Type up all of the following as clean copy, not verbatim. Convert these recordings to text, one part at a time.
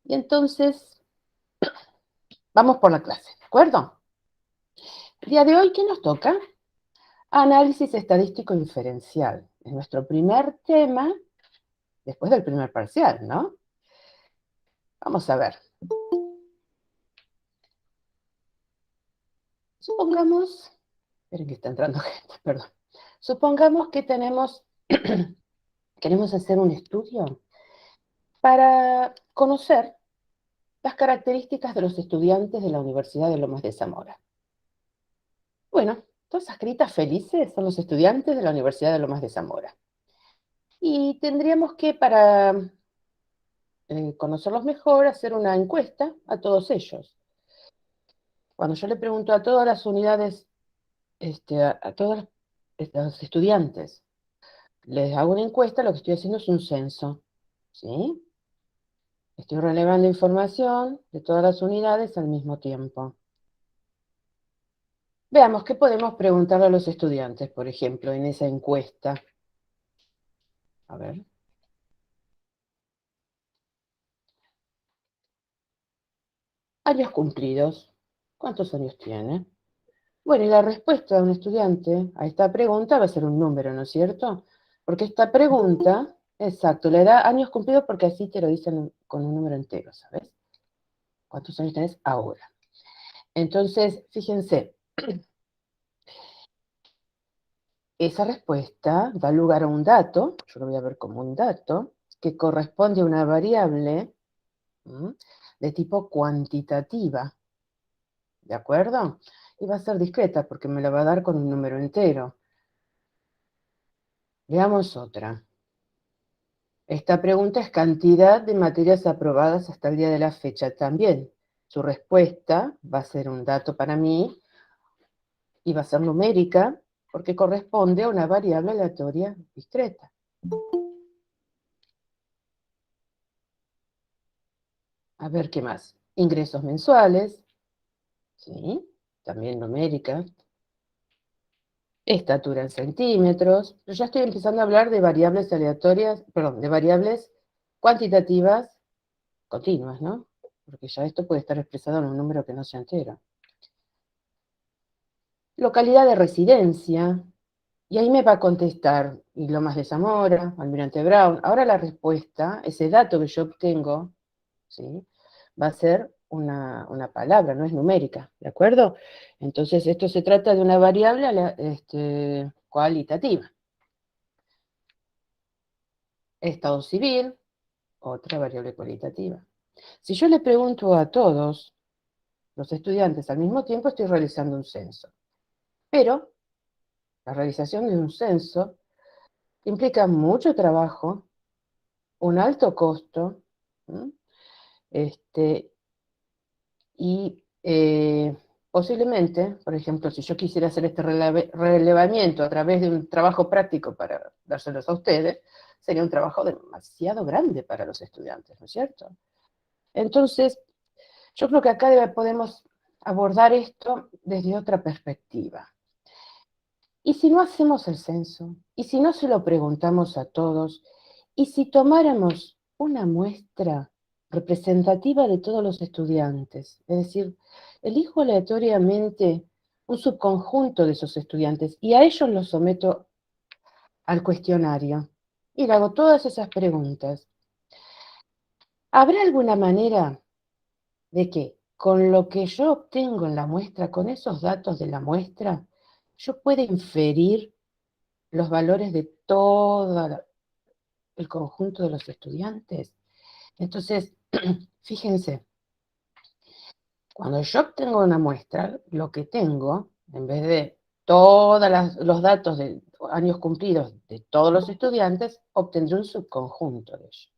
Y entonces, vamos por la clase, ¿de acuerdo? El día de hoy, ¿qué nos toca? Análisis estadístico inferencial. Es nuestro primer tema, después del primer parcial, ¿no? Vamos a ver. Supongamos, esperen que está entrando gente, perdón. Supongamos que queremos hacer un estudio para conocer las características de los estudiantes de la Universidad de Lomas de Zamora. Bueno, todas esas caritas felices son los estudiantes de la Universidad de Lomas de Zamora. Y tendríamos que, para conocerlos mejor, hacer una encuesta a todos ellos. Cuando yo le pregunto a todas las unidades, a todos los estudiantes, les hago una encuesta, lo que estoy haciendo es un censo, ¿sí? Estoy relevando información de todas las unidades al mismo tiempo. Veamos qué podemos preguntarle a los estudiantes, por ejemplo, en esa encuesta. A ver. Años cumplidos. ¿Cuántos años tiene? Bueno, y la respuesta de un estudiante a esta pregunta va a ser un número, ¿no es cierto? Porque esta pregunta, exacto, le da años cumplidos porque así te lo dicen con un número entero, ¿sabes? ¿Cuántos años tenés ahora? Entonces, fíjense, esa respuesta da lugar a un dato, yo lo voy a ver como un dato, que corresponde a una variable de tipo cuantitativa, ¿de acuerdo? Y va a ser discreta porque me la va a dar con un número entero. Veamos otra. Esta pregunta es cantidad de materias aprobadas hasta el día de la fecha también. Su respuesta va a ser un dato para mí y va a ser numérica porque corresponde a una variable aleatoria discreta. A ver qué más. Ingresos mensuales, ¿sí? También numérica. Estatura en centímetros. Yo ya estoy empezando a hablar de variables aleatorias, perdón, de variables cuantitativas continuas, ¿no? Porque ya esto puede estar expresado en un número que no sea entero. Localidad de residencia, y ahí me va a contestar y Lomas de Zamora, Almirante Brown. Ahora la respuesta, ese dato que yo obtengo, ¿sí? Va a ser una palabra, no es numérica, ¿de acuerdo? Entonces esto se trata de una variable cualitativa. Estado civil, otra variable cualitativa. Si yo le pregunto a todos los estudiantes al mismo tiempo, estoy realizando un censo. Pero la realización de un censo implica mucho trabajo, un alto costo, ¿m? este, y posiblemente, por ejemplo, si yo quisiera hacer este relevamiento a través de un trabajo práctico para dárselos a ustedes, sería un trabajo demasiado grande para los estudiantes, ¿no es cierto? Entonces, yo creo que acá podemos abordar esto desde otra perspectiva. ¿Y si no hacemos el censo? ¿Y si no se lo preguntamos a todos? ¿Y si tomáramos una muestra representativa de todos los estudiantes? Es decir, elijo aleatoriamente un subconjunto de esos estudiantes y a ellos los someto al cuestionario y le hago todas esas preguntas. ¿Habrá alguna manera de que con lo que yo obtengo en la muestra, con esos datos de la muestra, yo pueda inferir los valores de todo el conjunto de los estudiantes? Entonces, fíjense, cuando yo obtengo una muestra, lo que tengo, en vez de todos los datos de años cumplidos de todos los estudiantes, obtendré un subconjunto de ellos.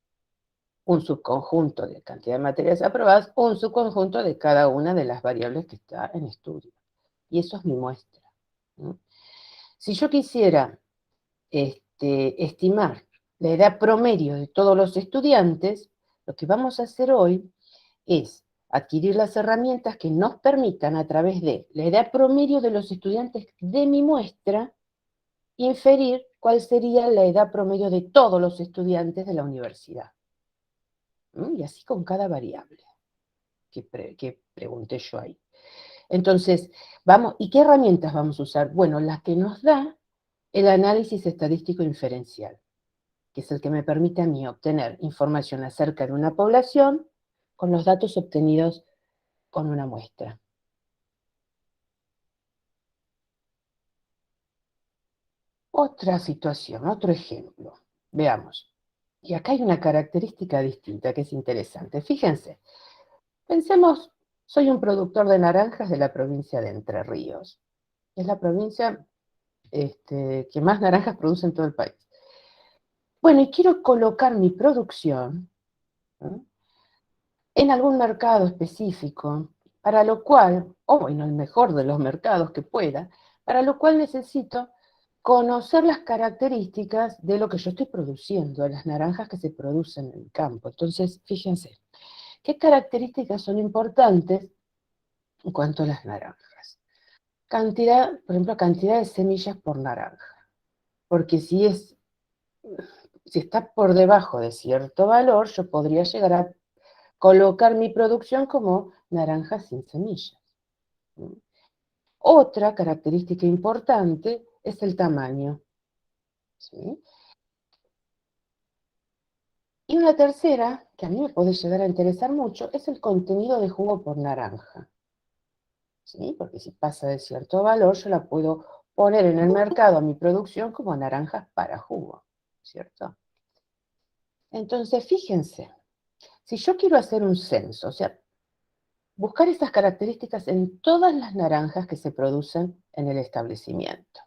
Un subconjunto de cantidad de materias aprobadas, un subconjunto de cada una de las variables que está en estudio. Y eso es mi muestra, ¿no? Si yo quisiera estimar la edad promedio de todos los estudiantes, lo que vamos a hacer hoy es adquirir las herramientas que nos permitan, a través de la edad promedio de los estudiantes de mi muestra, inferir cuál sería la edad promedio de todos los estudiantes de la universidad. Y así con cada variable que pregunté yo ahí. Entonces, vamos, ¿y qué herramientas vamos a usar? Bueno, las que nos da el análisis estadístico inferencial, que es el que me permite a mí obtener información acerca de una población con los datos obtenidos con una muestra. Otra situación, otro ejemplo. Veamos. Y acá hay una característica distinta que es interesante. Fíjense, pensemos, soy un productor de naranjas de la provincia de Entre Ríos. Es la provincia que más naranjas produce en todo el país. Bueno, y quiero colocar mi producción, ¿no?, en algún mercado específico, para lo cual, o en el mejor de los mercados que pueda, para lo cual necesito conocer las características de lo que yo estoy produciendo, de las naranjas que se producen en el campo. Entonces, fíjense, ¿qué características son importantes en cuanto a las naranjas? Cantidad, por ejemplo, cantidad de semillas por naranja. Porque si está por debajo de cierto valor, yo podría llegar a colocar mi producción como naranja sin semillas. Otra característica importante es el tamaño, ¿sí? Y una tercera, que a mí me puede llegar a interesar mucho, es el contenido de jugo por naranja, ¿sí? Porque si pasa de cierto valor, yo la puedo poner en el mercado a mi producción como naranjas para jugo, ¿cierto? Entonces, fíjense, si yo quiero hacer un censo, o sea, buscar esas características en todas las naranjas que se producen en el establecimiento.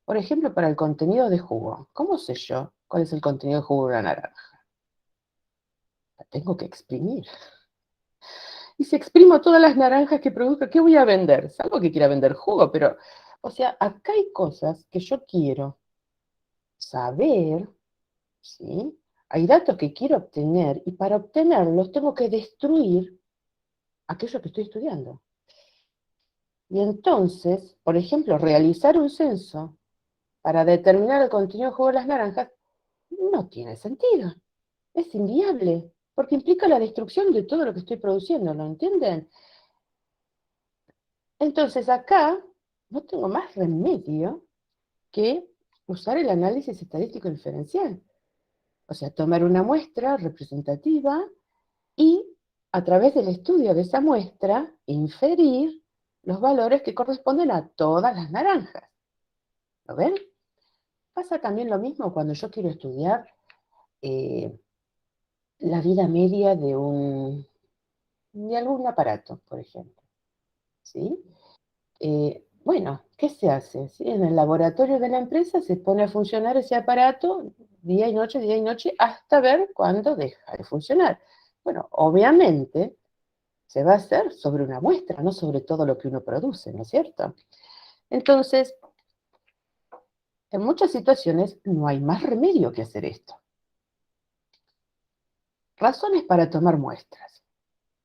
Por ejemplo, para el contenido de jugo, ¿cómo sé yo cuál es el contenido de jugo de una naranja? La tengo que exprimir. Y si exprimo todas las naranjas que produzca, ¿qué voy a vender? Salvo que quiera vender jugo, pero, o sea, acá hay cosas que yo quiero saber, ¿sí? Hay datos que quiero obtener y para obtenerlos tengo que destruir aquello que estoy estudiando. Y entonces, por ejemplo, realizar un censo para determinar el contenido de jugo de las naranjas no tiene sentido. Es inviable, porque implica la destrucción de todo lo que estoy produciendo, ¿lo entienden? Entonces acá no tengo más remedio que usar el análisis estadístico inferencial. O sea, tomar una muestra representativa y a través del estudio de esa muestra inferir los valores que corresponden a todas las naranjas. ¿Lo ven? Pasa también lo mismo cuando yo quiero estudiar eh, la vida media de algún aparato, por ejemplo, ¿sí? Bueno, ¿qué se hace? ¿Sí? En el laboratorio de la empresa se pone a funcionar ese aparato día y noche, hasta ver cuándo deja de funcionar. Bueno, obviamente se va a hacer sobre una muestra, no sobre todo lo que uno produce, ¿no es cierto? Entonces, en muchas situaciones no hay más remedio que hacer esto. Razones para tomar muestras.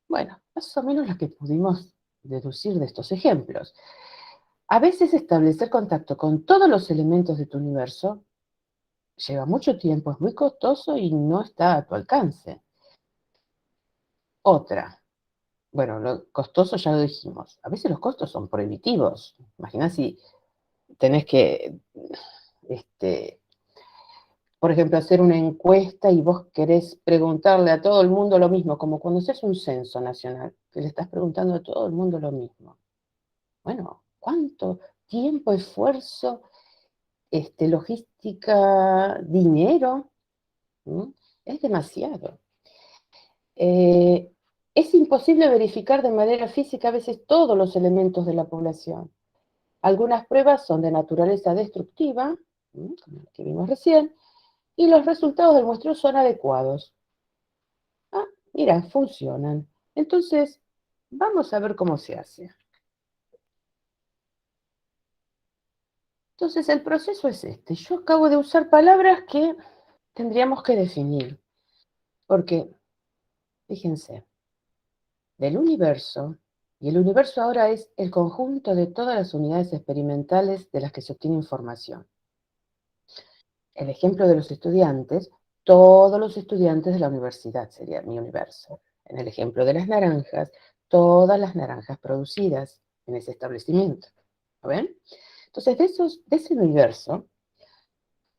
Bueno, más o menos las que pudimos deducir de estos ejemplos. A veces establecer contacto con todos los elementos de tu universo lleva mucho tiempo, es muy costoso y no está a tu alcance. Otra, bueno, lo costoso ya lo dijimos. A veces los costos son prohibitivos. Imagina si tenés que, por ejemplo, hacer una encuesta y vos querés preguntarle a todo el mundo lo mismo, como cuando haces un censo nacional, que le estás preguntando a todo el mundo lo mismo. Bueno, ¿cuánto tiempo, esfuerzo, logística, dinero? ¿Mm? Es demasiado. Es imposible verificar de manera física a veces todos los elementos de la población. Algunas pruebas son de naturaleza destructiva, como la que vimos recién, y los resultados del muestreo son adecuados. Ah, mira, funcionan. Entonces, vamos a ver cómo se hace. Entonces, el proceso es este. Yo acabo de usar palabras que tendríamos que definir, porque, fíjense, del universo, y el universo ahora es el conjunto de todas las unidades experimentales de las que se obtiene información. El ejemplo de los estudiantes todos los estudiantes de la universidad, sería mi universo. En el ejemplo de las naranjas, todas las naranjas producidas en ese establecimiento. ¿Lo ven? Entonces, de ese universo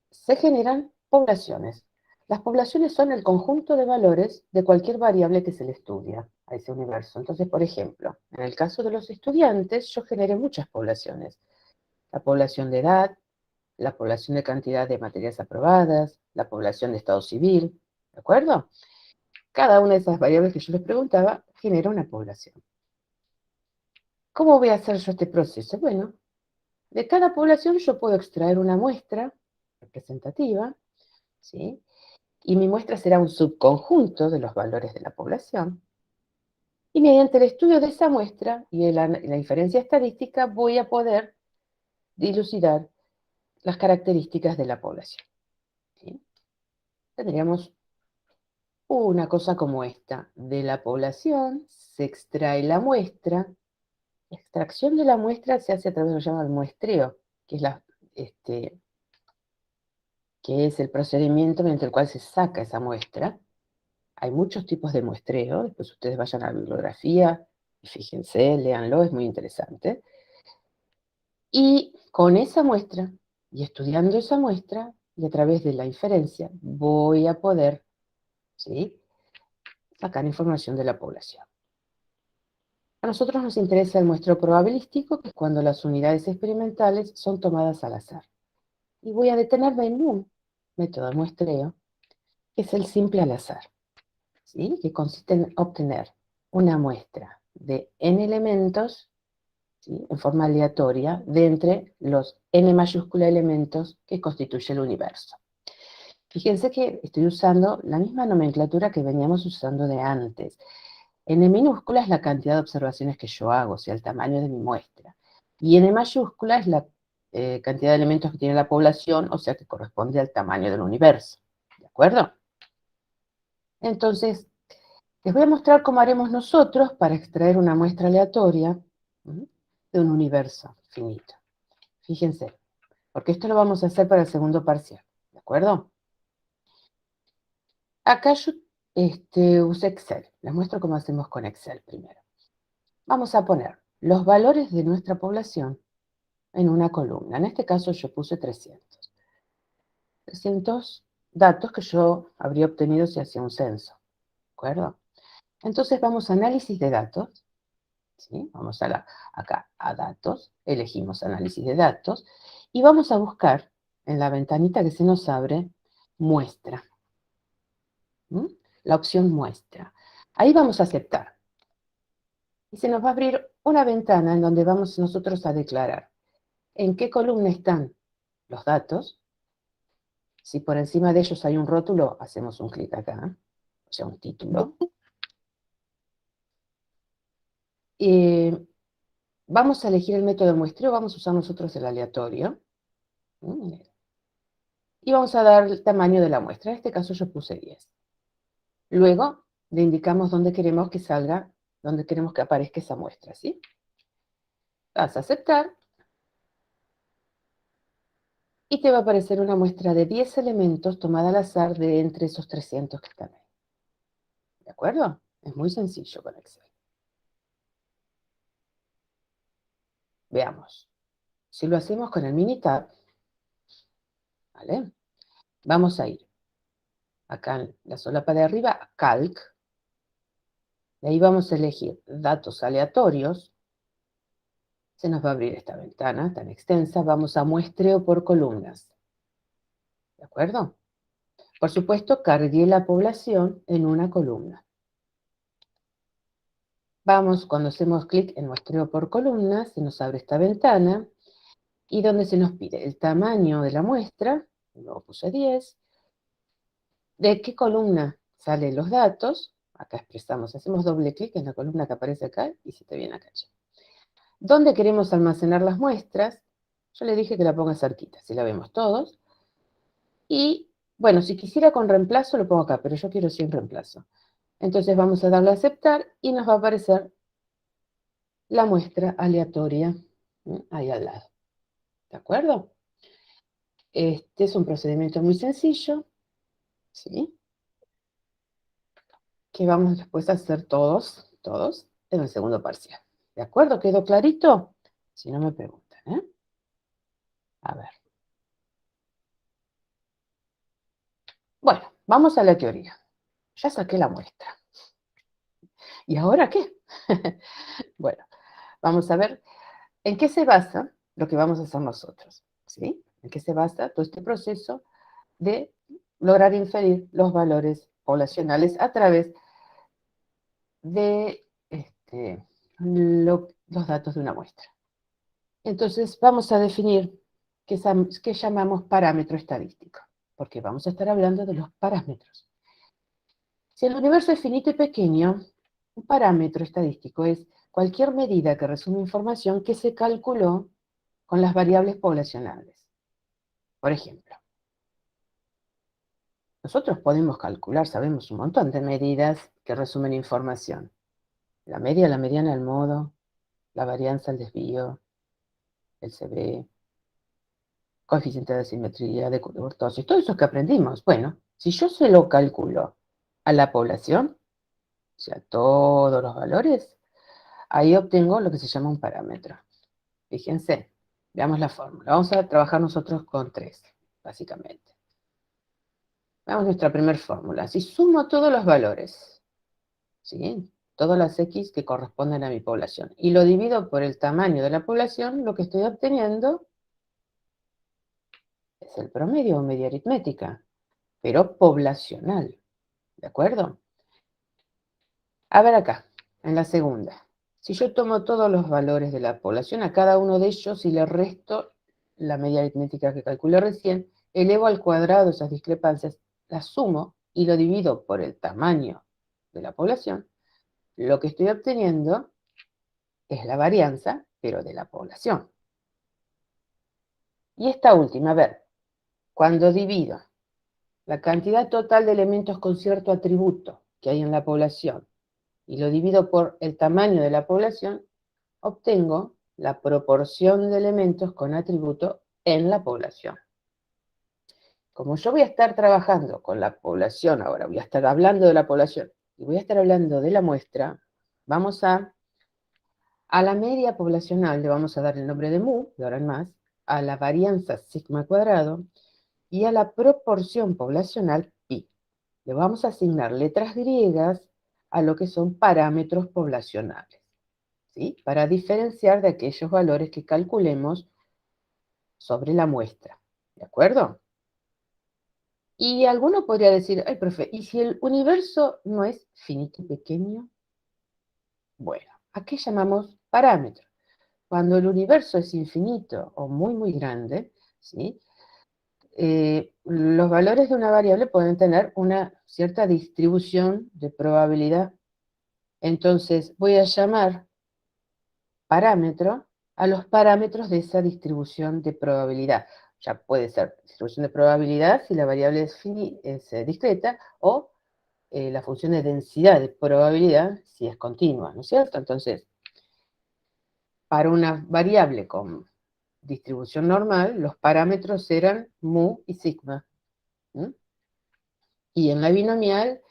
se generan poblaciones. Las poblaciones son el conjunto de valores de cualquier variable que se le estudia a ese universo. Entonces, por ejemplo, en el caso de los estudiantes, yo generé muchas poblaciones. La población de edad, la población de cantidad de materias aprobadas, la población de estado civil, ¿de acuerdo? Cada una de esas variables que yo les preguntaba genera una población. ¿Cómo voy a hacer yo este proceso? Bueno, de cada población yo puedo extraer una muestra representativa, ¿sí? Y mi muestra será un subconjunto de los valores de la población. Y mediante el estudio de esa muestra y la inferencia estadística voy a poder dilucidar las características de la población. ¿Sí? Tendríamos una cosa como esta. De la población se extrae la muestra. La extracción de la muestra se hace a través de lo que se llama el muestreo, que es el procedimiento mediante el cual se saca esa muestra. Hay muchos tipos de muestreo, después ustedes vayan a la bibliografía y fíjense, léanlo, es muy interesante. Y con esa muestra, y estudiando esa muestra, y a través de la inferencia, voy a poder, ¿sí?, sacar información de la población. A nosotros nos interesa el muestreo probabilístico, que es cuando las unidades experimentales son tomadas al azar. Y voy a detenerme en un método de muestreo, que es el simple al azar, ¿sí?, que consiste en obtener una muestra de n elementos, ¿sí?, en forma aleatoria, de entre los n mayúscula elementos que constituye el universo. Fíjense que estoy usando la misma nomenclatura que veníamos usando de antes. N minúscula es la cantidad de observaciones que yo hago, o sea, el tamaño de mi muestra. Y N mayúscula es la cantidad de elementos que tiene la población, o sea, que corresponde al tamaño del universo. ¿De acuerdo? Entonces, les voy a mostrar cómo haremos nosotros para extraer una muestra aleatoria de un universo finito. Fíjense, porque esto lo vamos a hacer para el segundo parcial, ¿de acuerdo? Acá yo usé Excel. Les muestro cómo hacemos con Excel primero. Vamos a poner los valores de nuestra población en una columna. En este caso yo puse 300. 300 datos que yo habría obtenido si hacía un censo, ¿de acuerdo? Entonces vamos a análisis de datos, ¿sí? Vamos acá a datos, elegimos análisis de datos, y vamos a buscar en la ventanita que se nos abre, muestra. La opción muestra. Ahí vamos a aceptar. Y se nos va a abrir una ventana en donde vamos nosotros a declarar en qué columna están los datos. Si por encima de ellos hay un rótulo, hacemos un clic acá, o sea, un título. Vamos a elegir el método de muestreo, vamos a usar nosotros el aleatorio. Y vamos a dar el tamaño de la muestra. En este caso yo puse 10. Luego le indicamos dónde queremos que salga, dónde queremos que aparezca esa muestra, ¿sí? Vas a aceptar. Y te va a aparecer una muestra de 10 elementos tomada al azar de entre esos 300 que están ahí. ¿De acuerdo? Es muy sencillo con Excel. Veamos. Si lo hacemos con el Minitab, ¿vale? Vamos a ir acá en la solapa de arriba, a Calc. De ahí vamos a elegir datos aleatorios. Se nos va a abrir esta ventana tan extensa. Vamos a muestreo por columnas. ¿De acuerdo? Por supuesto, cargué la población en una columna. Vamos, cuando hacemos clic en muestreo por columnas, se nos abre esta ventana y donde se nos pide el tamaño de la muestra, luego puse 10, de qué columna salen los datos, acá expresamos, hacemos doble clic en la columna que aparece acá y se te viene acá. ¿Dónde queremos almacenar las muestras? Yo le dije que la ponga cerquita, así la vemos todos. Y, bueno, si quisiera con reemplazo lo pongo acá, pero yo quiero sin reemplazo. Entonces vamos a darle a aceptar y nos va a aparecer la muestra aleatoria ahí al lado. ¿De acuerdo? Este es un procedimiento muy sencillo. ¿sí? Que vamos después a hacer todos en el segundo parcial. ¿De acuerdo? ¿Quedó clarito? Si no me preguntan, ¿eh? A ver. Bueno, vamos a la teoría. Ya saqué la muestra. ¿Y ahora qué? Bueno, vamos a ver en qué se basa lo que vamos a hacer nosotros, ¿sí? En qué se basa todo este proceso de lograr inferir los valores poblacionales a través de los datos de una muestra. Entonces, vamos a definir qué llamamos parámetro estadístico, porque vamos a estar hablando de los parámetros. Si el universo es finito y pequeño, un parámetro estadístico es cualquier medida que resume información que se calculó con las variables poblacionales. Por ejemplo, nosotros podemos calcular, sabemos un montón de medidas que resumen información. La media, la mediana, el modo, la varianza, el desvío, el CB, coeficiente de simetría, de kurtosis, todo eso que aprendimos. Bueno, si yo se lo calculo a la población, o sea, todos los valores, ahí obtengo lo que se llama un parámetro. Fíjense, veamos la fórmula. Vamos a trabajar nosotros con tres, básicamente. Veamos nuestra primera fórmula. Si sumo todos los valores, ¿sí? Todas las X que corresponden a mi población, y lo divido por el tamaño de la población, lo que estoy obteniendo es el promedio o media aritmética, pero poblacional, ¿de acuerdo? A ver acá, en la segunda. Si yo tomo todos los valores de la población, a cada uno de ellos, y le resto la media aritmética que calculé recién, elevo al cuadrado esas discrepancias, las sumo y lo divido por el tamaño de la población, lo que estoy obteniendo es la varianza, pero de la población. Y esta última, a ver, cuando divido la cantidad total de elementos con cierto atributo que hay en la población y lo divido por el tamaño de la población, obtengo la proporción de elementos con atributo en la población. Como yo voy a estar trabajando con la población ahora, voy a estar hablando de la población y voy a estar hablando de la muestra, vamos a la media poblacional le vamos a dar el nombre de mu, de ahora en más, a la varianza sigma cuadrado y a la proporción poblacional pi. Le vamos a asignar letras griegas a lo que son parámetros poblacionales, ¿sí? Para diferenciar de aquellos valores que calculemos sobre la muestra, ¿de acuerdo? Y alguno podría decir, ay, profe, ¿y si el universo no es finito y pequeño? Bueno, ¿a qué llamamos parámetro? Cuando el universo es infinito o muy, muy grande, ¿sí? Los valores de una variable pueden tener una cierta distribución de probabilidad. Entonces, voy a llamar parámetro a los parámetros de esa distribución de probabilidad. Ya puede ser distribución de probabilidad si la variable es discreta, o la función de densidad de probabilidad si es continua, ¿no es cierto? Entonces, para una variable con distribución normal, los parámetros eran mu y sigma. ¿Mm? Y en la binomial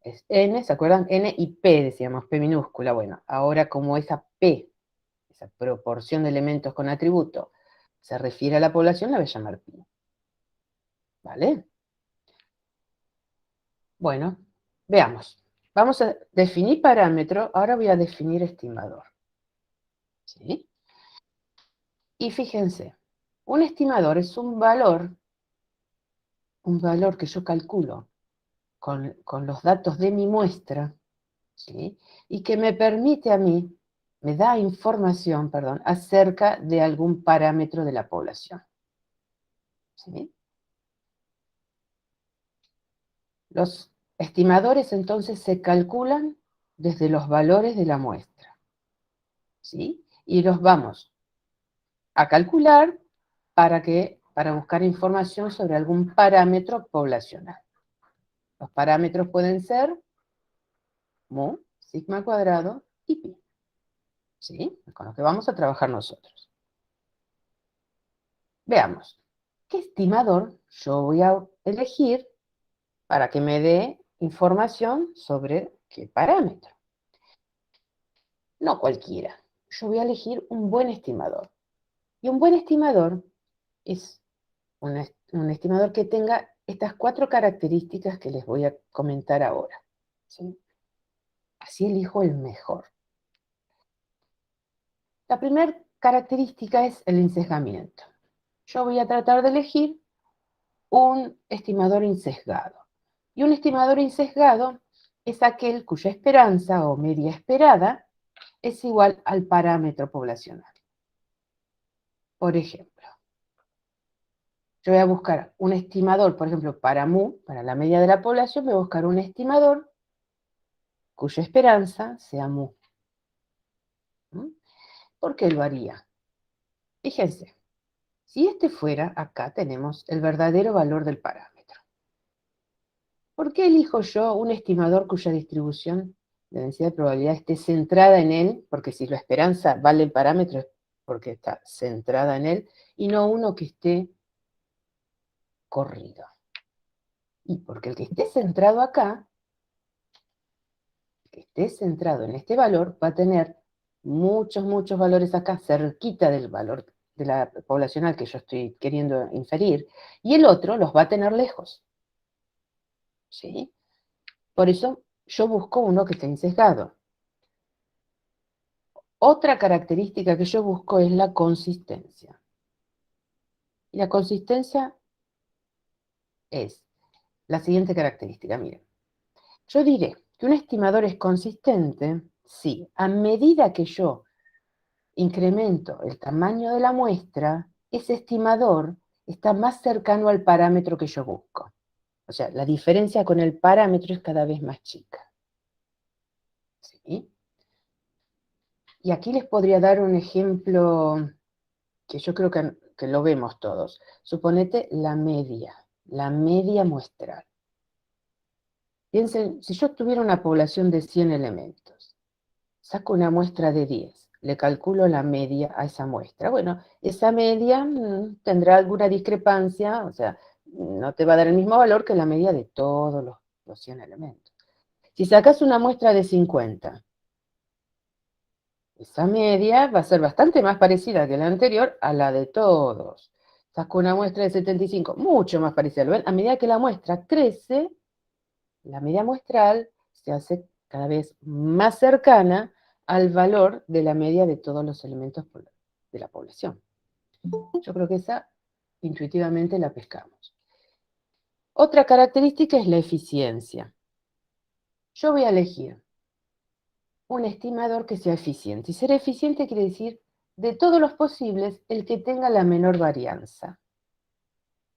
es n, ¿se acuerdan? N y p, decíamos, p minúscula. Bueno, ahora como esa p, esa proporción de elementos con atributo, se refiere a la población, la voy a llamar pi. ¿Vale? Bueno, veamos. Vamos a definir parámetro, ahora voy a definir estimador. ¿Sí? Y fíjense, un estimador es un valor que yo calculo con los datos de mi muestra, ¿sí? Y que me permite a mí, me da información, perdón, acerca de algún parámetro de la población. ¿Sí? Los estimadores entonces se calculan desde los valores de la muestra, ¿sí? Y los vamos a calcular para buscar información sobre algún parámetro poblacional. Los parámetros pueden ser mu, sigma cuadrado y pi, ¿sí? Con lo que vamos a trabajar nosotros. Veamos, ¿qué estimador yo voy a elegir para que me dé información sobre qué parámetro. No cualquiera. Yo voy a elegir un buen estimador. Y un buen estimador es un estimador que tenga estas 4 características que les voy a comentar ahora, ¿sí? Así elijo el mejor. La primera característica es el insesgamiento. Yo voy a tratar de elegir un estimador insesgado. Y un estimador insesgado es aquel cuya esperanza o media esperada es igual al parámetro poblacional. Por ejemplo, yo voy a buscar un estimador, por ejemplo, para MU, para la media de la población, voy a buscar un estimador cuya esperanza sea MU. ¿Por qué lo haría? Fíjense, si este fuera, acá tenemos el verdadero valor del parámetro. ¿Por qué elijo yo un estimador cuya distribución de densidad de probabilidad esté centrada en él? Porque si la esperanza vale el parámetro es porque está centrada en él, y no uno que esté corrido. Y porque el que esté centrado acá, que esté centrado en este valor, va a tener muchos valores acá, cerquita del valor de la poblacional que yo estoy queriendo inferir, y el otro los va a tener lejos. ¿Sí? Por eso yo busco uno que esté insesgado. Otra característica que yo busco es la consistencia. Y la consistencia es la siguiente característica, miren. Yo diré que un estimador es consistente si a medida que yo incremento el tamaño de la muestra, ese estimador está más cercano al parámetro que yo busco. O sea, la diferencia con el parámetro es cada vez más chica. ¿Sí? Y aquí les podría dar un ejemplo que yo creo que lo vemos todos. Suponete la media muestral. Piensen, si yo tuviera una población de 100 elementos, saco una muestra de 10, le calculo la media a esa muestra. Bueno, esa media tendrá alguna discrepancia, o sea, no te va a dar el mismo valor que la media de todos los 100 elementos. Si sacas una muestra de 50, esa media va a ser bastante más parecida que la anterior a la de todos. Saco una muestra de 75, mucho más parecida. ¿Lo ven? A medida que la muestra crece, la media muestral se hace cada vez más cercana al valor de la media de todos los elementos de la población. Yo creo que esa intuitivamente la pescamos. Otra característica es la eficiencia. Yo voy a elegir un estimador que sea eficiente. Y ser eficiente quiere decir, de todos los posibles, el que tenga la menor varianza.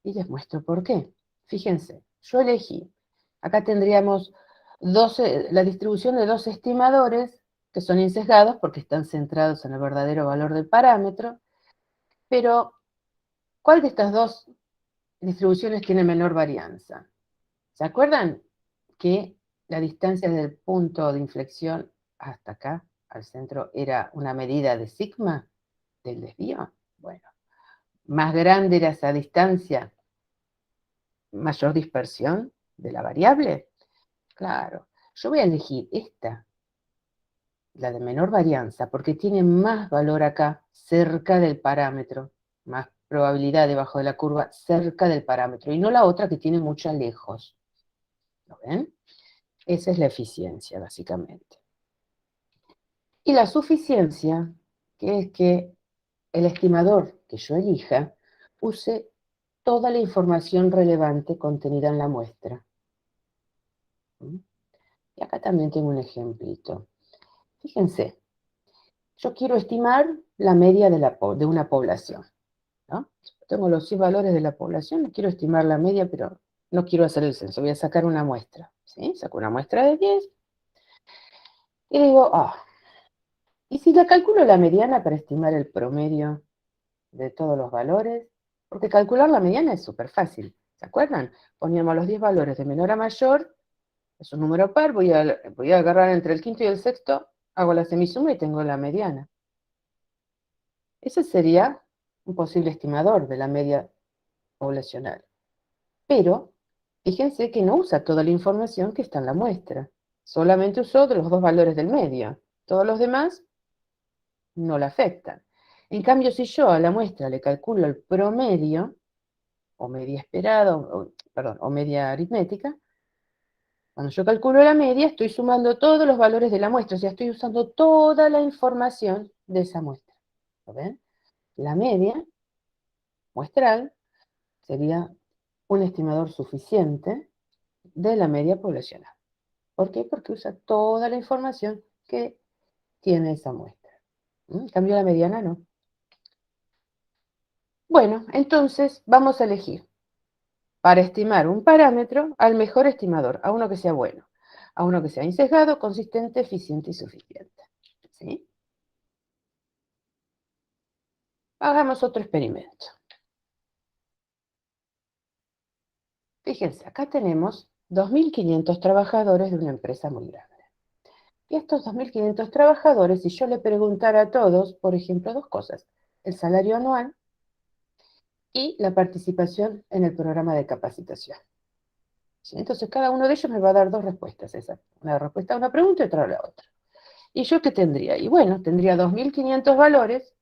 Y les muestro por qué. Fíjense, yo elegí, acá tendríamos la distribución de 2 estimadores que son insesgados porque están centrados en el verdadero valor del parámetro, pero ¿cuál de estas 2 distribuciones tiene menor varianza? ¿Se acuerdan que la distancia del punto de inflexión hasta acá, al centro, era una medida de sigma del desvío? Bueno, más grande era esa distancia, mayor dispersión de la variable. Claro, yo voy a elegir esta, la de menor varianza, porque tiene más valor acá, cerca del parámetro, más probabilidad debajo de la curva, cerca del parámetro, y no la otra que tiene mucha lejos. ¿Lo ven? Esa es la eficiencia, básicamente. Y la suficiencia, que es que el estimador que yo elija use toda la información relevante contenida en la muestra. Y acá también tengo un ejemplito. Fíjense, yo quiero estimar la media de una población, ¿no? Tengo los 100 valores de la población, quiero estimar la media, pero no quiero hacer el censo, voy a sacar una muestra, ¿sí? Saco una muestra de 10 y digo, ¿y si le calculo la mediana para estimar el promedio de todos los valores? Porque calcular la mediana es súper fácil, ¿se acuerdan? Poníamos los 10 valores de menor a mayor, es un número par, voy a agarrar entre el quinto y el sexto, hago la semisuma y tengo la mediana. Ese sería un posible estimador de la media poblacional. Pero Fíjense que no usa toda la información que está en la muestra. Solamente usó de los dos valores del medio. Todos los demás no la afectan. En cambio, si yo a la muestra le calculo el promedio, o media esperada, perdón, o media aritmética, cuando yo calculo la media, estoy sumando todos los valores de la muestra, o sea, estoy usando toda la información de esa muestra. ¿Lo ven? La media muestral sería un estimador suficiente de la media poblacional. ¿Por qué? Porque usa toda la información que tiene esa muestra. En cambio, la mediana no. Bueno, entonces vamos a elegir para estimar un parámetro al mejor estimador, a uno que sea bueno, a uno que sea insesgado, consistente, eficiente y suficiente. ¿Sí? Hagamos otro experimento. Fíjense, acá tenemos 2.500 trabajadores de una empresa muy grande. Y estos 2.500 trabajadores, si yo le preguntara a todos, por ejemplo, dos cosas, el salario anual y la participación en el programa de capacitación. ¿Sí? Entonces, cada uno de ellos me va a dar dos respuestas, una respuesta a una pregunta y otra a la otra. ¿Y yo qué tendría? Y bueno, tendría 2.500 valores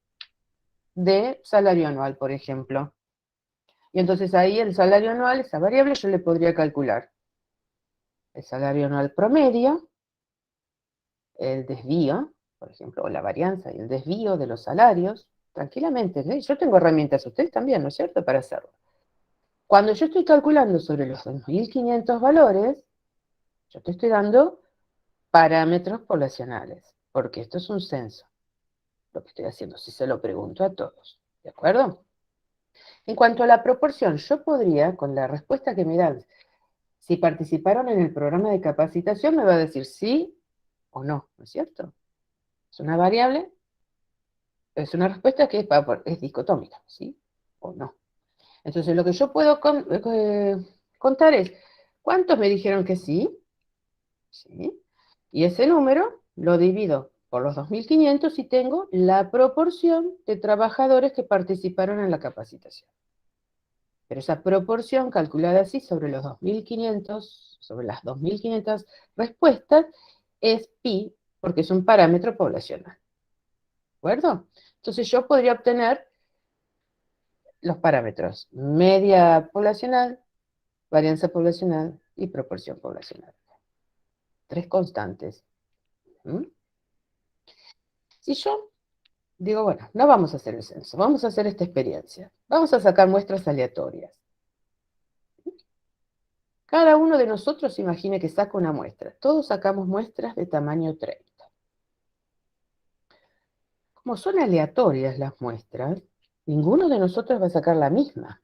de salario anual, por ejemplo. Y entonces ahí el salario anual, esa variable, yo le podría calcular el salario anual promedio, el desvío, por ejemplo, o la varianza y el desvío de los salarios, tranquilamente. ¿Sí? Yo tengo herramientas, ustedes también, ¿no es cierto?, para hacerlo. Cuando yo estoy calculando sobre los 2.500 valores, yo te estoy dando parámetros poblacionales, porque esto es un censo, lo que estoy haciendo, si se lo pregunto a todos. ¿De acuerdo? En cuanto a la proporción, yo podría, con la respuesta que me dan, si participaron en el programa de capacitación, me va a decir sí o no, ¿no es cierto? Es una variable, es una respuesta que es dicotómica, ¿sí o no? Entonces, lo que yo puedo contar es, ¿cuántos me dijeron que sí? ¿Sí? Y ese número lo divido por los 2.500 y tengo la proporción de trabajadores que participaron en la capacitación. Pero esa proporción calculada así sobre los 2.500, sobre las 2.500 respuestas, es pi, porque es un parámetro poblacional. ¿De acuerdo? Entonces yo podría obtener los parámetros media poblacional, varianza poblacional y proporción poblacional. Tres constantes. ¿Mm? Si yo digo, bueno, no vamos a hacer el censo, vamos a hacer esta experiencia. Vamos a sacar muestras aleatorias. Cada uno de nosotros imagine que saca una muestra. Todos sacamos muestras de tamaño 30. Como son aleatorias las muestras, ninguno de nosotros va a sacar la misma.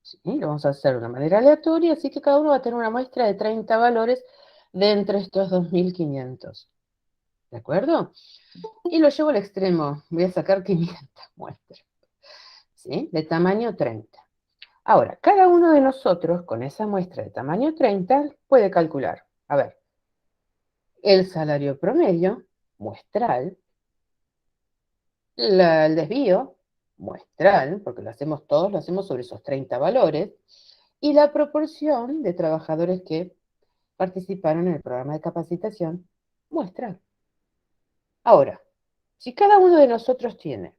¿Sí? Lo vamos a hacer de una manera aleatoria, así que cada uno va a tener una muestra de 30 valores de entre estos 2.500. ¿De acuerdo? Y lo llevo al extremo. Voy a sacar 500 muestras. ¿Sí? De tamaño 30. Ahora, cada uno de nosotros, con esa muestra de tamaño 30, puede calcular, a ver, el salario promedio muestral, el desvío muestral, porque lo hacemos todos, lo hacemos sobre esos 30 valores, y la proporción de trabajadores que participaron en el programa de capacitación muestral. Ahora, si cada uno de nosotros tiene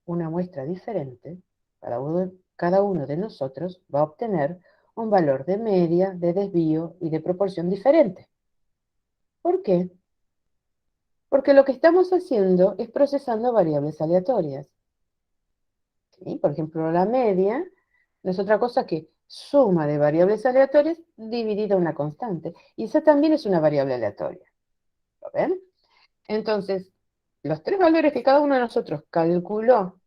una muestra diferente, cada uno de nosotros va a obtener un valor de media, de desvío y de proporción diferente. ¿Por qué? Porque lo que estamos haciendo es procesando variables aleatorias. ¿Sí? Por ejemplo, la media no es otra cosa que suma de variables aleatorias dividida una constante. Y esa también es una variable aleatoria. ¿Lo ven? Entonces, los tres valores que cada uno de nosotros calculó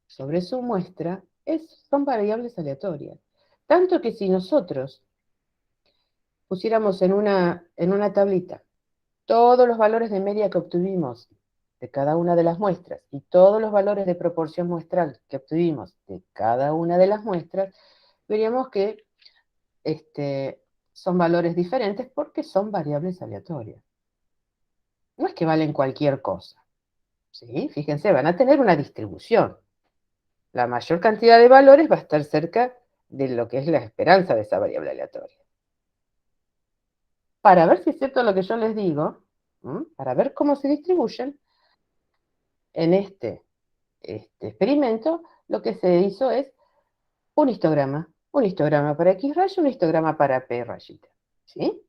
sobre su muestra son variables aleatorias. Tanto que si nosotros pusiéramos en una tablita todos los valores de media que obtuvimos de cada una de las muestras y todos los valores de proporción muestral que obtuvimos de cada una de las muestras, veríamos que son valores diferentes porque son variables aleatorias. No es que valen cualquier cosa. ¿Sí? Fíjense, van a tener una distribución. La mayor cantidad de valores va a estar cerca de lo que es la esperanza de esa variable aleatoria. Para ver si es cierto lo que yo les digo, para ver cómo se distribuyen, en este experimento, lo que se hizo es un histograma para X raya, un histograma para P rayita, ¿sí?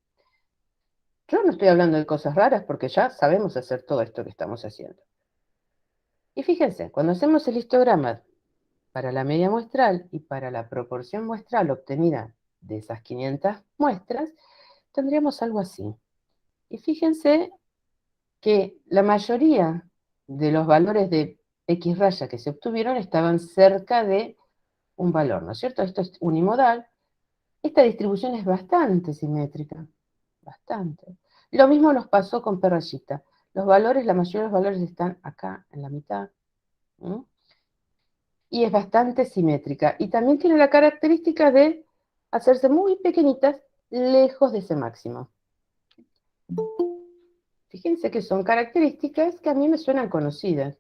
Yo no estoy hablando de cosas raras porque ya sabemos hacer todo esto que estamos haciendo. Y fíjense, cuando hacemos el histograma para la media muestral y para la proporción muestral obtenida de esas 500 muestras, tendríamos algo así. Y fíjense que la mayoría de los valores de X raya que se obtuvieron estaban cerca de un valor, ¿no es cierto? Esto es unimodal. Esta distribución es bastante simétrica, bastante. Lo mismo nos pasó con P rayita. Los valores, la mayoría de los valores están acá, en la mitad. ¿No? Y es bastante simétrica. Y también tiene la característica de hacerse muy pequeñitas lejos de ese máximo. Fíjense que son características que a mí me suenan conocidas.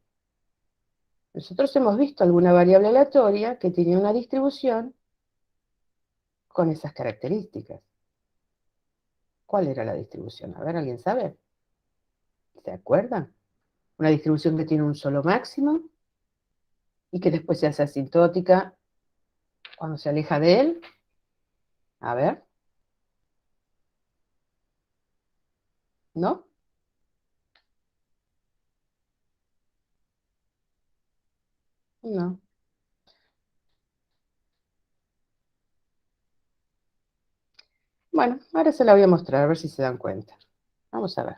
Nosotros hemos visto alguna variable aleatoria que tiene una distribución con esas características. ¿Cuál era la distribución? A ver, ¿alguien sabe? ¿Se acuerdan? Una distribución que tiene un solo máximo y que después se hace asintótica cuando se aleja de él. A ver. ¿No? No. Bueno, ahora se la voy a mostrar, a ver si se dan cuenta. Vamos a ver.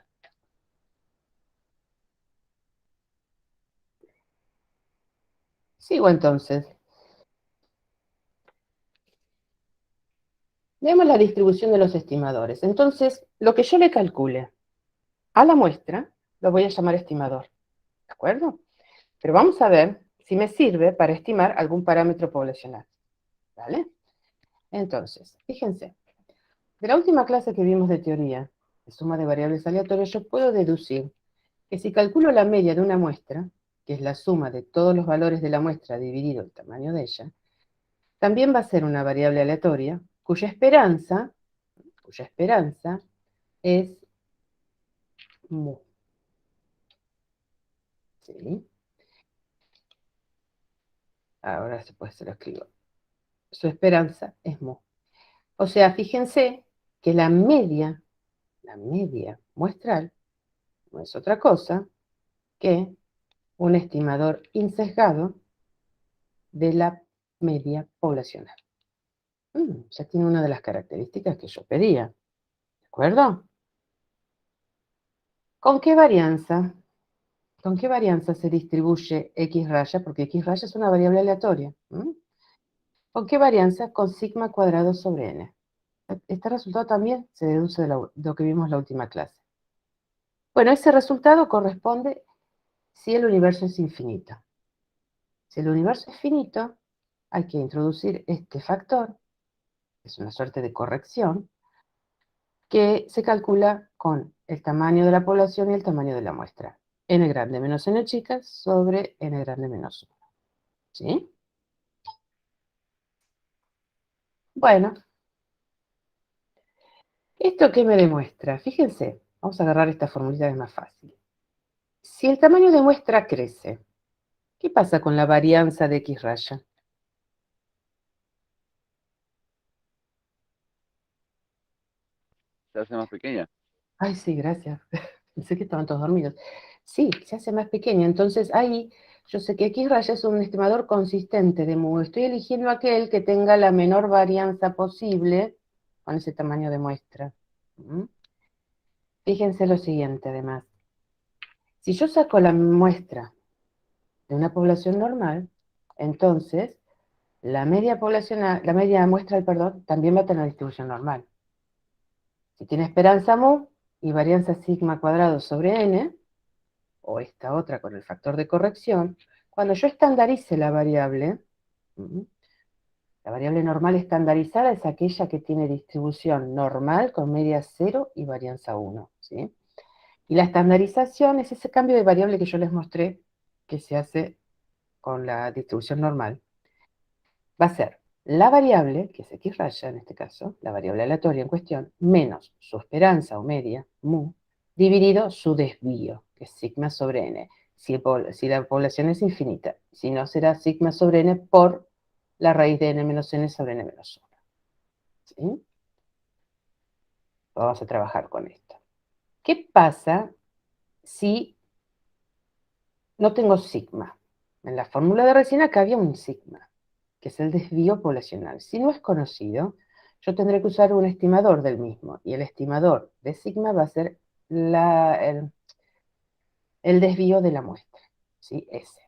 Sigo entonces. Veamos la distribución de los estimadores. Entonces, lo que yo le calcule a la muestra, lo voy a llamar estimador. ¿De acuerdo? Pero vamos a ver si me sirve para estimar algún parámetro poblacional. ¿Vale? Entonces, fíjense. De la última clase que vimos de teoría, de suma de variables aleatorias, yo puedo deducir que si calculo la media de una muestra, que es la suma de todos los valores de la muestra dividido el tamaño de ella, también va a ser una variable aleatoria cuya esperanza es mu. ¿Sí? Ahora después se lo escribo. Su esperanza es mu. O sea, fíjense que la media muestral, no es otra cosa que un estimador insesgado de la media poblacional. Ya tiene una de las características que yo pedía. ¿De acuerdo? ¿Con qué varianza? ¿Con qué varianza se distribuye X raya? Porque X raya es una variable aleatoria. ¿Con qué varianza? Con sigma cuadrado sobre n. Este resultado también se deduce de lo que vimos en la última clase. Bueno, ese resultado corresponde si el universo es infinito. Si el universo es finito, hay que introducir este factor, que es una suerte de corrección, que se calcula con el tamaño de la población y el tamaño de la muestra. N grande menos n chica sobre n grande menos 1. ¿Sí? Bueno, ¿esto qué me demuestra? Fíjense, vamos a agarrar esta formulita que es más fácil. Si el tamaño de muestra crece, ¿qué pasa con la varianza de X raya? Se hace más pequeña. Ay, sí, gracias. Pensé que estaban todos dormidos. Sí, se hace más pequeño. Entonces ahí yo sé que X raya es un estimador consistente de mu. Estoy eligiendo aquel que tenga la menor varianza posible con ese tamaño de muestra. ¿Mm? Fíjense lo siguiente, además. Si yo saco la muestra de una población normal, entonces la media poblacional, la media muestral, perdón, también va a tener distribución normal. Si tiene esperanza mu y varianza sigma cuadrado sobre n, o esta otra con el factor de corrección, cuando yo estandarice la variable normal estandarizada es aquella que tiene distribución normal con media 0 y varianza 1, ¿sí? Y la estandarización es ese cambio de variable que yo les mostré que se hace con la distribución normal. Va a ser la variable, que es X raya en este caso, la variable aleatoria en cuestión, menos su esperanza o media, mu, dividido su desvío, que es sigma sobre n. Si la población es infinita, si no será sigma sobre n por la raíz de n menos n sobre n menos 1. ¿Sí? Vamos a trabajar con esto. ¿Qué pasa si no tengo sigma? En la fórmula de recién acá había un sigma, que es el desvío poblacional. Si no es conocido, yo tendré que usar un estimador del mismo, y el estimador de sigma va a ser el desvío de la muestra, ¿sí? S.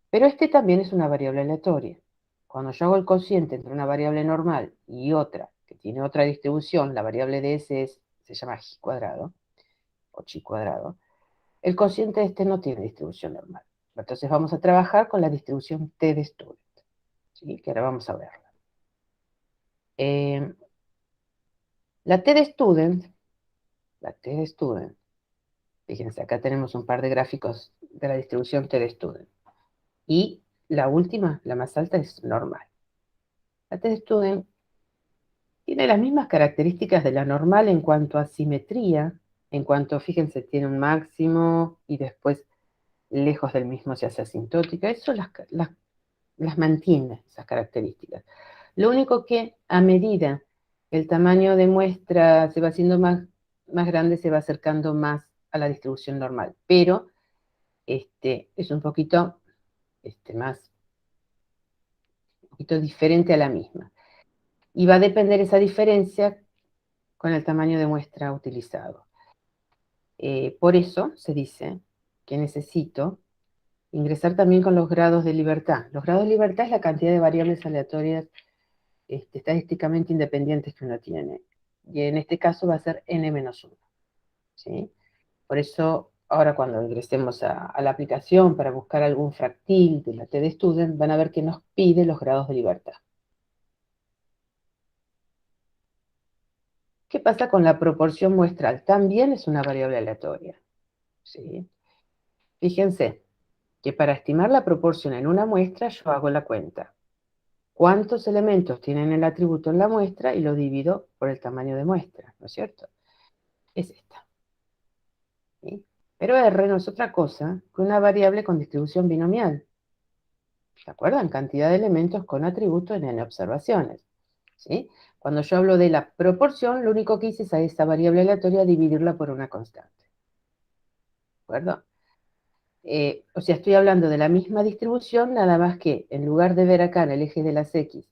Pero este también es una variable aleatoria. Cuando yo hago el cociente entre una variable normal y otra, que tiene otra distribución, la variable de S se llama G cuadrado, o chi cuadrado, el cociente de este no tiene distribución normal. Entonces vamos a trabajar con la distribución T de student, ¿sí? Que ahora vamos a verla. La T de student, fíjense, acá tenemos un par de gráficos de la distribución T de student. Y la última, la más alta, es normal. La T de student tiene las mismas características de la normal en cuanto a simetría, en cuanto, fíjense, tiene un máximo y después lejos del mismo se hace asintótica. Eso las mantiene, esas características. Lo único que a medida que el tamaño de muestra se va haciendo más grande, se va acercando más a la distribución normal. Pero es un poquito un poquito diferente a la misma. Y va a depender esa diferencia con el tamaño de muestra utilizado. Por eso se dice que necesito ingresar también con los grados de libertad. Los grados de libertad es la cantidad de variables aleatorias estadísticamente independientes que uno tiene. Y en este caso va a ser n-1. ¿Sí? Por eso, ahora cuando ingresemos a la aplicación para buscar algún fractil de la T de Student, van a ver que nos pide los grados de libertad. ¿Qué pasa con la proporción muestral? También es una variable aleatoria. ¿Sí? Fíjense que para estimar la proporción en una muestra, yo hago la cuenta. ¿Cuántos elementos tienen el atributo en la muestra? Y lo divido por el tamaño de muestra, ¿no es cierto? Es esta. ¿Sí? Pero R no es otra cosa que una variable con distribución binomial. ¿Se acuerdan? Cantidad de elementos con atributo en n observaciones. ¿Sí? Cuando yo hablo de la proporción, lo único que hice es a esta variable aleatoria dividirla por una constante. ¿De acuerdo? O sea, estoy hablando de la misma distribución, nada más que en lugar de ver acá en el eje de las X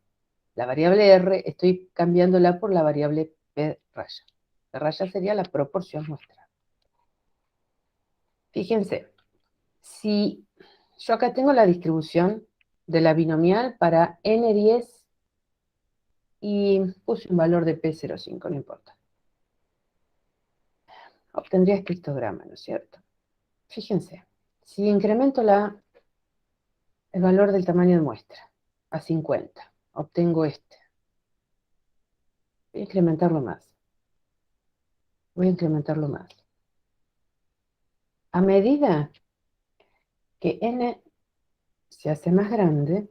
la variable R, estoy cambiándola por la variable P raya. P raya sería la proporción muestral. Fíjense, si yo acá tengo la distribución de la binomial para N10 y puse un valor de P05, no importa. Obtendría este histograma, ¿no es cierto? Fíjense, si incremento el valor del tamaño de muestra a 50, obtengo este. Voy a incrementarlo más. Voy a incrementarlo más. A medida que n se hace más grande,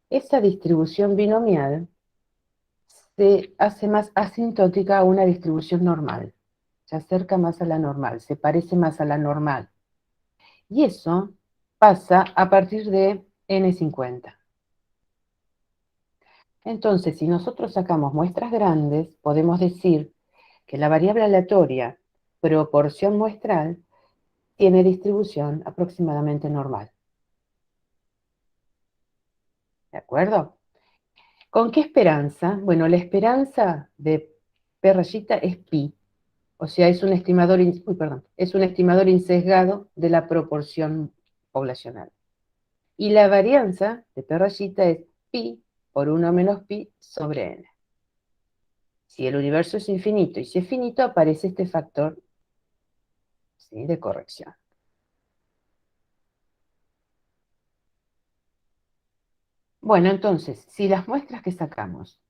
esa distribución binomial se hace más asintótica a una distribución normal. Se acerca más a la normal, se parece más a la normal. Y eso pasa a partir de n50. Entonces, si nosotros sacamos muestras grandes, podemos decir que la variable aleatoria proporción muestral tiene distribución aproximadamente normal. ¿De acuerdo? ¿Con qué esperanza? Bueno, la esperanza de P rayita es pi, o sea, es un estimador, es un estimador insesgado de la proporción poblacional. Y la varianza de P rayita es pi por 1 menos pi sobre n. Si el universo es infinito y si es finito, aparece este factor, ¿sí?, de corrección. Bueno, entonces, si las muestras que sacamos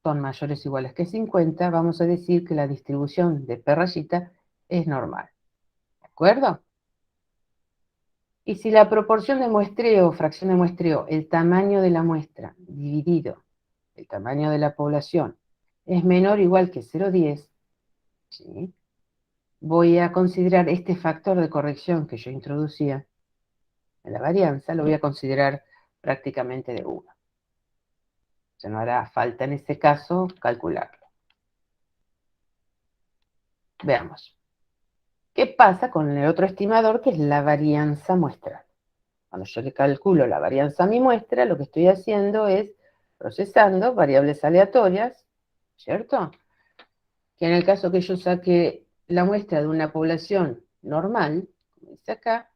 son mayores o iguales que 50, vamos a decir que la distribución de P rayita es normal. ¿De acuerdo? Y si la proporción de muestreo, fracción de muestreo, el tamaño de la muestra dividido el tamaño de la población es menor o igual que 0,10, ¿sí? Voy a considerar este factor de corrección que yo introducía en la varianza, lo voy a considerar prácticamente de 1. O sea, no hará falta en este caso calcularlo. Veamos. ¿Qué pasa con el otro estimador, que es la varianza muestral? Cuando yo le calculo la varianza a mi muestra, lo que estoy haciendo es procesando variables aleatorias, ¿cierto? Que en el caso que yo saque la muestra de una población normal, como dice acá,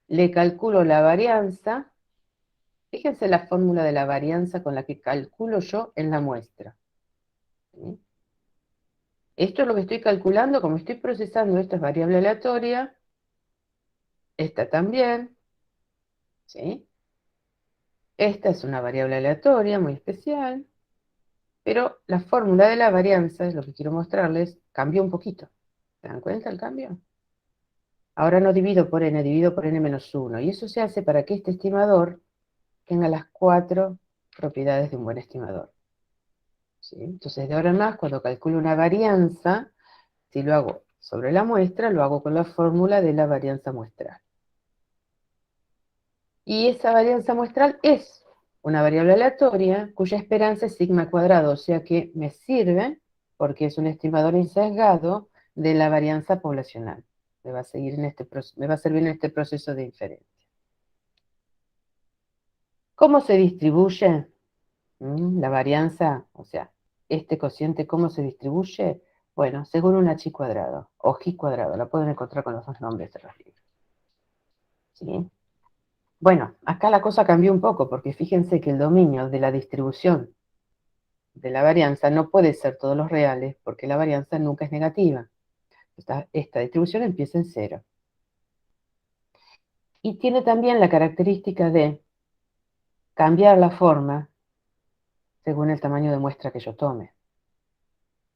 le calculo la varianza. Fíjense la fórmula de la varianza con la que calculo yo en la muestra, ¿sí? Esto es lo que estoy calculando, como estoy procesando, esta es variable aleatoria, esta también, ¿sí? Esta es una variable aleatoria muy especial, pero la fórmula de la varianza, es lo que quiero mostrarles, cambió un poquito. ¿Se dan cuenta el cambio? Ahora no divido por n, divido por n-1, y eso se hace para que este estimador tenga las 4 propiedades de un buen estimador, ¿sí? Entonces, de ahora en más, cuando calculo una varianza, si lo hago sobre la muestra, lo hago con la fórmula de la varianza muestral. Y esa varianza muestral es una variable aleatoria cuya esperanza es sigma cuadrado, o sea que me sirve porque es un estimador insesgado de la varianza poblacional. Me va a servir en este proceso de inferencia. ¿Cómo se distribuye la varianza? O sea, este cociente, ¿cómo se distribuye? Bueno, según una chi cuadrado, o ji cuadrado, la pueden encontrar con los dos nombres de los libros, ¿sí? Bueno, acá la cosa cambió un poco, porque fíjense que el dominio de la distribución de la varianza no puede ser todos los reales, porque la varianza nunca es negativa. Esta distribución empieza en 0. Y tiene también la característica de cambiar la forma según el tamaño de muestra que yo tome.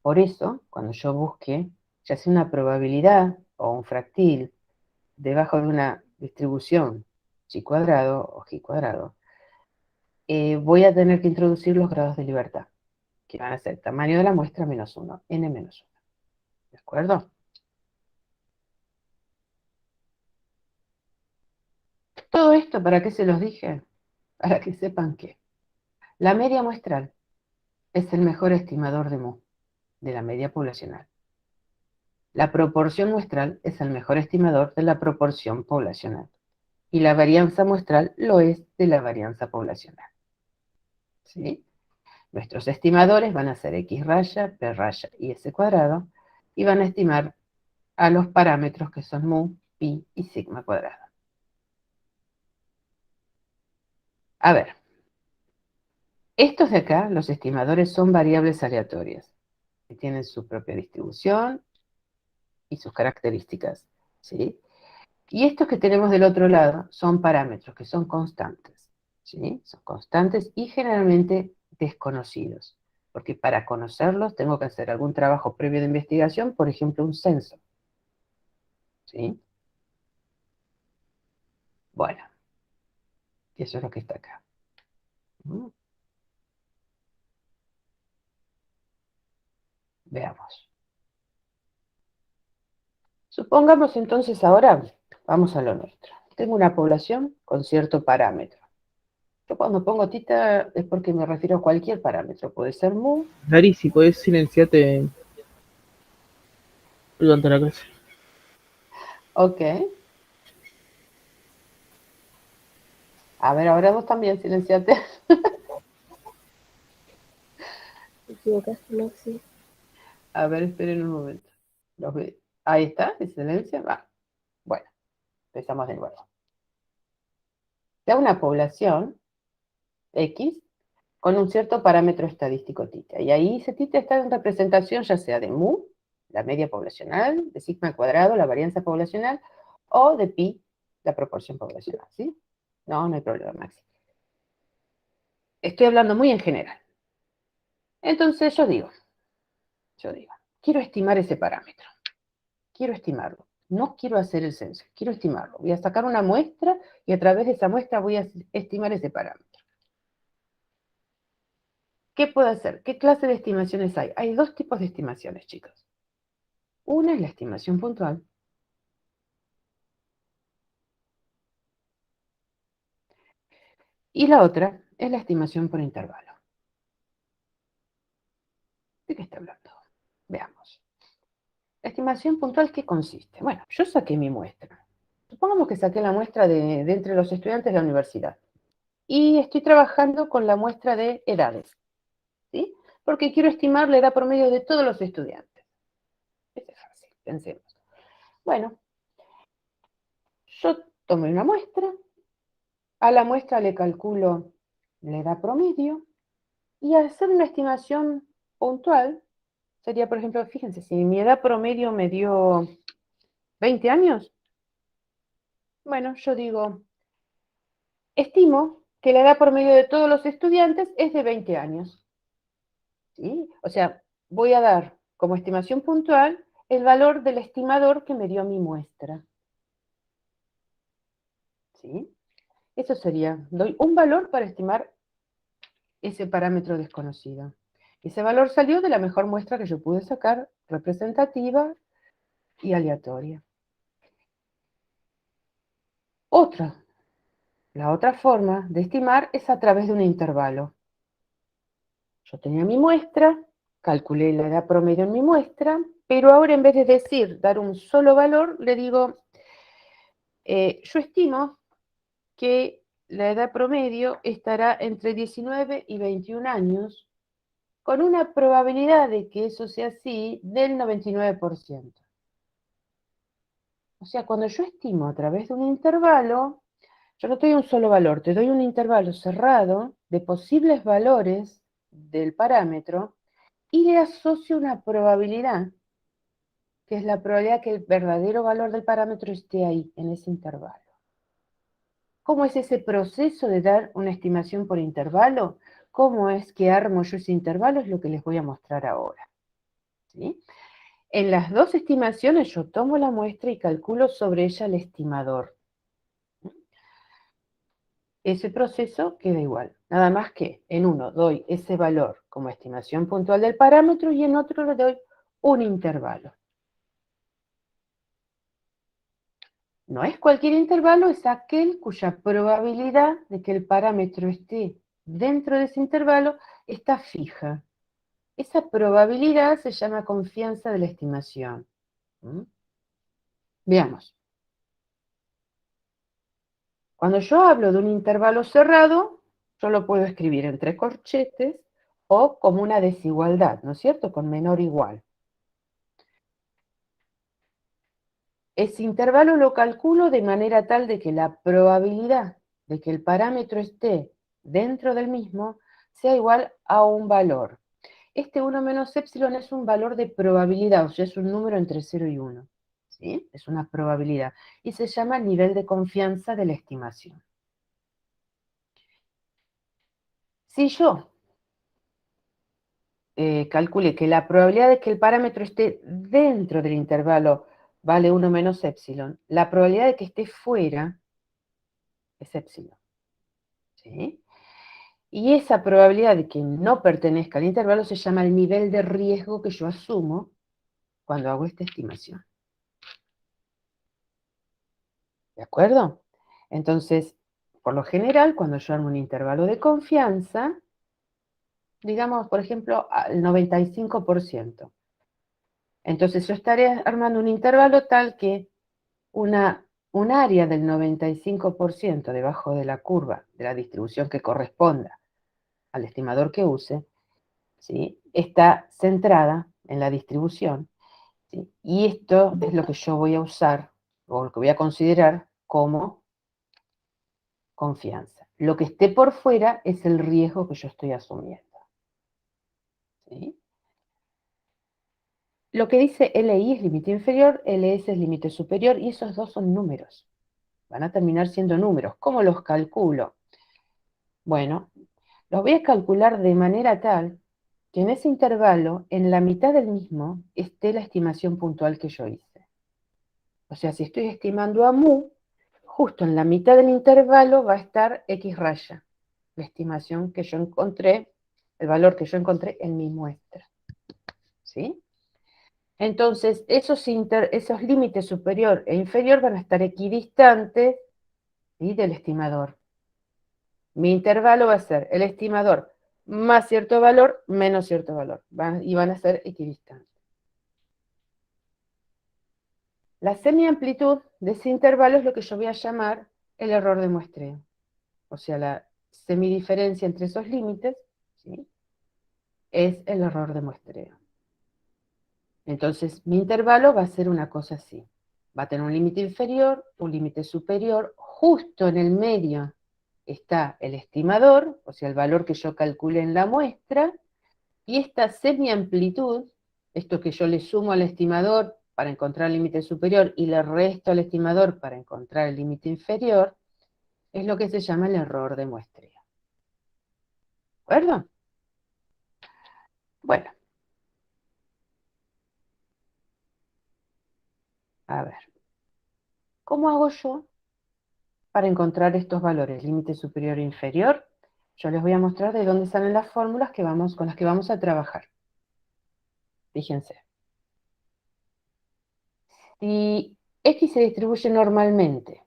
Por eso, cuando yo busque ya sea una probabilidad o un fractil debajo de una distribución chi cuadrado o ji cuadrado, voy a tener que introducir los grados de libertad, que van a ser tamaño de la muestra menos 1, n menos 1. ¿De acuerdo? Todo esto, ¿para qué se los dije? Para que sepan que la media muestral es el mejor estimador de mu, de la media poblacional. La proporción muestral es el mejor estimador de la proporción poblacional. Y la varianza muestral lo es de la varianza poblacional, ¿sí? Nuestros estimadores van a ser x raya, p raya y s cuadrado, y van a estimar a los parámetros que son mu, pi y sigma cuadrado. A ver, estos de acá, los estimadores, son variables aleatorias, que tienen su propia distribución y sus características, ¿sí? Y estos que tenemos del otro lado son parámetros, que son constantes, ¿sí? Son constantes y generalmente desconocidos, porque para conocerlos tengo que hacer algún trabajo previo de investigación, por ejemplo, un censo, ¿sí? Bueno, eso es lo que está acá. Veamos. Supongamos entonces ahora, vamos a lo nuestro. Tengo una población con cierto parámetro. Yo cuando pongo tita es porque me refiero a cualquier parámetro. Puede ser mu. Dari, si podés silenciarte durante la clase. Ok. A ver, ahora vos también, silenciate. Te equivocaste, Maxi. A ver, esperen un momento. Ahí está, silencio. Va. Bueno, empezamos de nuevo. Da una población X con un cierto parámetro estadístico tita. Y ahí ese tita está en representación ya sea de mu, la media poblacional, de sigma cuadrado, la varianza poblacional, o de pi, la proporción poblacional, ¿sí? No, no hay problema, Maxi. Estoy hablando muy en general. Entonces yo digo, quiero estimar ese parámetro. Quiero estimarlo. No quiero hacer el censo, quiero estimarlo. Voy a sacar una muestra y a través de esa muestra voy a estimar ese parámetro. ¿Qué puedo hacer? ¿Qué clase de estimaciones hay? Hay dos tipos de estimaciones, chicos. Una es la estimación puntual. Y la otra es la estimación por intervalo. ¿De qué está hablando? Veamos. La estimación puntual, ¿qué consiste? Bueno, yo saqué mi muestra. Supongamos que saqué la muestra de entre los estudiantes de la universidad. Y estoy trabajando con la muestra de edades, ¿sí? Porque quiero estimar la edad promedio de todos los estudiantes. Eso es fácil, pensemos. Bueno, yo tomé una muestra, a la muestra le calculo la edad promedio, y al hacer una estimación puntual, sería, por ejemplo, fíjense, si mi edad promedio me dio 20 años, bueno, yo digo, estimo que la edad promedio de todos los estudiantes es de 20 años, ¿sí? O sea, voy a dar como estimación puntual el valor del estimador que me dio mi muestra, ¿sí? Eso sería, doy un valor para estimar ese parámetro desconocido. Ese valor salió de la mejor muestra que yo pude sacar, representativa y aleatoria. La otra forma de estimar es a través de un intervalo. Yo tenía mi muestra, calculé la edad promedio en mi muestra, pero ahora en vez de decir, dar un solo valor, le digo, yo estimo que la edad promedio estará entre 19 y 21 años, con una probabilidad de que eso sea así del 99%. O sea, cuando yo estimo a través de un intervalo, yo no te doy un solo valor, te doy un intervalo cerrado de posibles valores del parámetro y le asocio una probabilidad, que es la probabilidad que el verdadero valor del parámetro esté ahí, en ese intervalo. ¿Cómo es ese proceso de dar una estimación por intervalo? ¿Cómo es que armo yo ese intervalo? Es lo que les voy a mostrar ahora, ¿sí? En las dos estimaciones yo tomo la muestra y calculo sobre ella el estimador. Ese proceso queda igual, nada más que en uno doy ese valor como estimación puntual del parámetro y en otro le doy un intervalo. No es cualquier intervalo, es aquel cuya probabilidad de que el parámetro esté dentro de ese intervalo está fija. Esa probabilidad se llama confianza de la estimación. ¿Mm? Veamos. Cuando yo hablo de un intervalo cerrado, yo lo puedo escribir entre corchetes o como una desigualdad, ¿no es cierto? Con menor o igual. Ese intervalo lo calculo de manera tal de que la probabilidad de que el parámetro esté dentro del mismo sea igual a un valor. Este 1 menos epsilon es un valor de probabilidad, o sea, es un número entre 0 y 1. ¿Sí? Es una probabilidad. Y se llama nivel de confianza de la estimación. Si yo calcule que la probabilidad de que el parámetro esté dentro del intervalo vale 1 menos epsilon, la probabilidad de que esté fuera es epsilon. ¿Sí? Y esa probabilidad de que no pertenezca al intervalo se llama el nivel de riesgo que yo asumo cuando hago esta estimación. ¿De acuerdo? Entonces, por lo general, cuando yo armo un intervalo de confianza, digamos, por ejemplo, al 95%. Entonces yo estaré armando un intervalo tal que un área del 95% debajo de la curva de la distribución que corresponda al estimador que use, ¿sí? Está centrada en la distribución, ¿sí? Y esto es lo que yo voy a usar, o lo que voy a considerar como confianza. Lo que esté por fuera es el riesgo que yo estoy asumiendo, ¿sí? Lo que dice LI es límite inferior, LS es límite superior, y esos dos son números. Van a terminar siendo números. ¿Cómo los calculo? Bueno, los voy a calcular de manera tal que en ese intervalo, en la mitad del mismo, esté la estimación puntual que yo hice. O sea, si estoy estimando a mu, justo en la mitad del intervalo va a estar X raya, la estimación que yo encontré el valor que yo encontré en mi muestra. ¿Sí? Entonces, esos límites superior e inferior van a estar equidistantes, ¿sí?, del estimador. Mi intervalo va a ser el estimador más cierto valor menos cierto valor, y van a ser equidistantes. La semiamplitud de ese intervalo es lo que yo voy a llamar el error de muestreo. O sea, la semidiferencia entre esos límites, ¿sí?, es el error de muestreo. Entonces, mi intervalo va a ser una cosa así. Va a tener un límite inferior, un límite superior, justo en el medio está el estimador, o sea, el valor que yo calculé en la muestra, y esta semiamplitud, esto que yo le sumo al estimador para encontrar el límite superior y le resto al estimador para encontrar el límite inferior, es lo que se llama el error de muestreo. ¿De acuerdo? Bueno. A ver. ¿Cómo hago yo para encontrar estos valores, límite superior e inferior? Yo les voy a mostrar de dónde salen las fórmulas con las que vamos a trabajar. Fíjense. Si X se distribuye normalmente,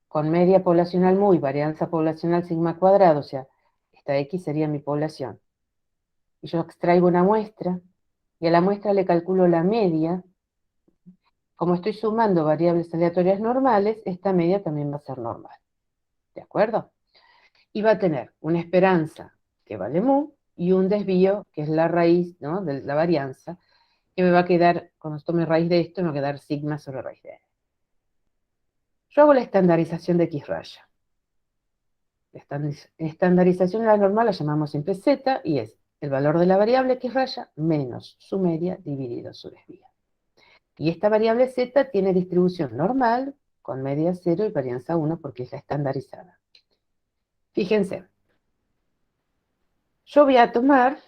con media poblacional mu y varianza poblacional sigma cuadrado, o sea, esta X sería mi población, y yo extraigo una muestra, y a la muestra le calculo la media, como estoy sumando variables aleatorias normales, esta media también va a ser normal. ¿De acuerdo? Y va a tener una esperanza que vale mu, y un desvío, que es la raíz, ¿no?, de la varianza, que me va a quedar, cuando tome raíz de esto, me va a quedar sigma sobre raíz de n. Yo hago la estandarización de X raya. La estandarización de la normal la llamamos siempre z, y es el valor de la variable X raya menos su media dividido su desvío. Y esta variable z tiene distribución normal, con media 0 y varianza 1, porque es la estandarizada. Fíjense, yo voy a tomar,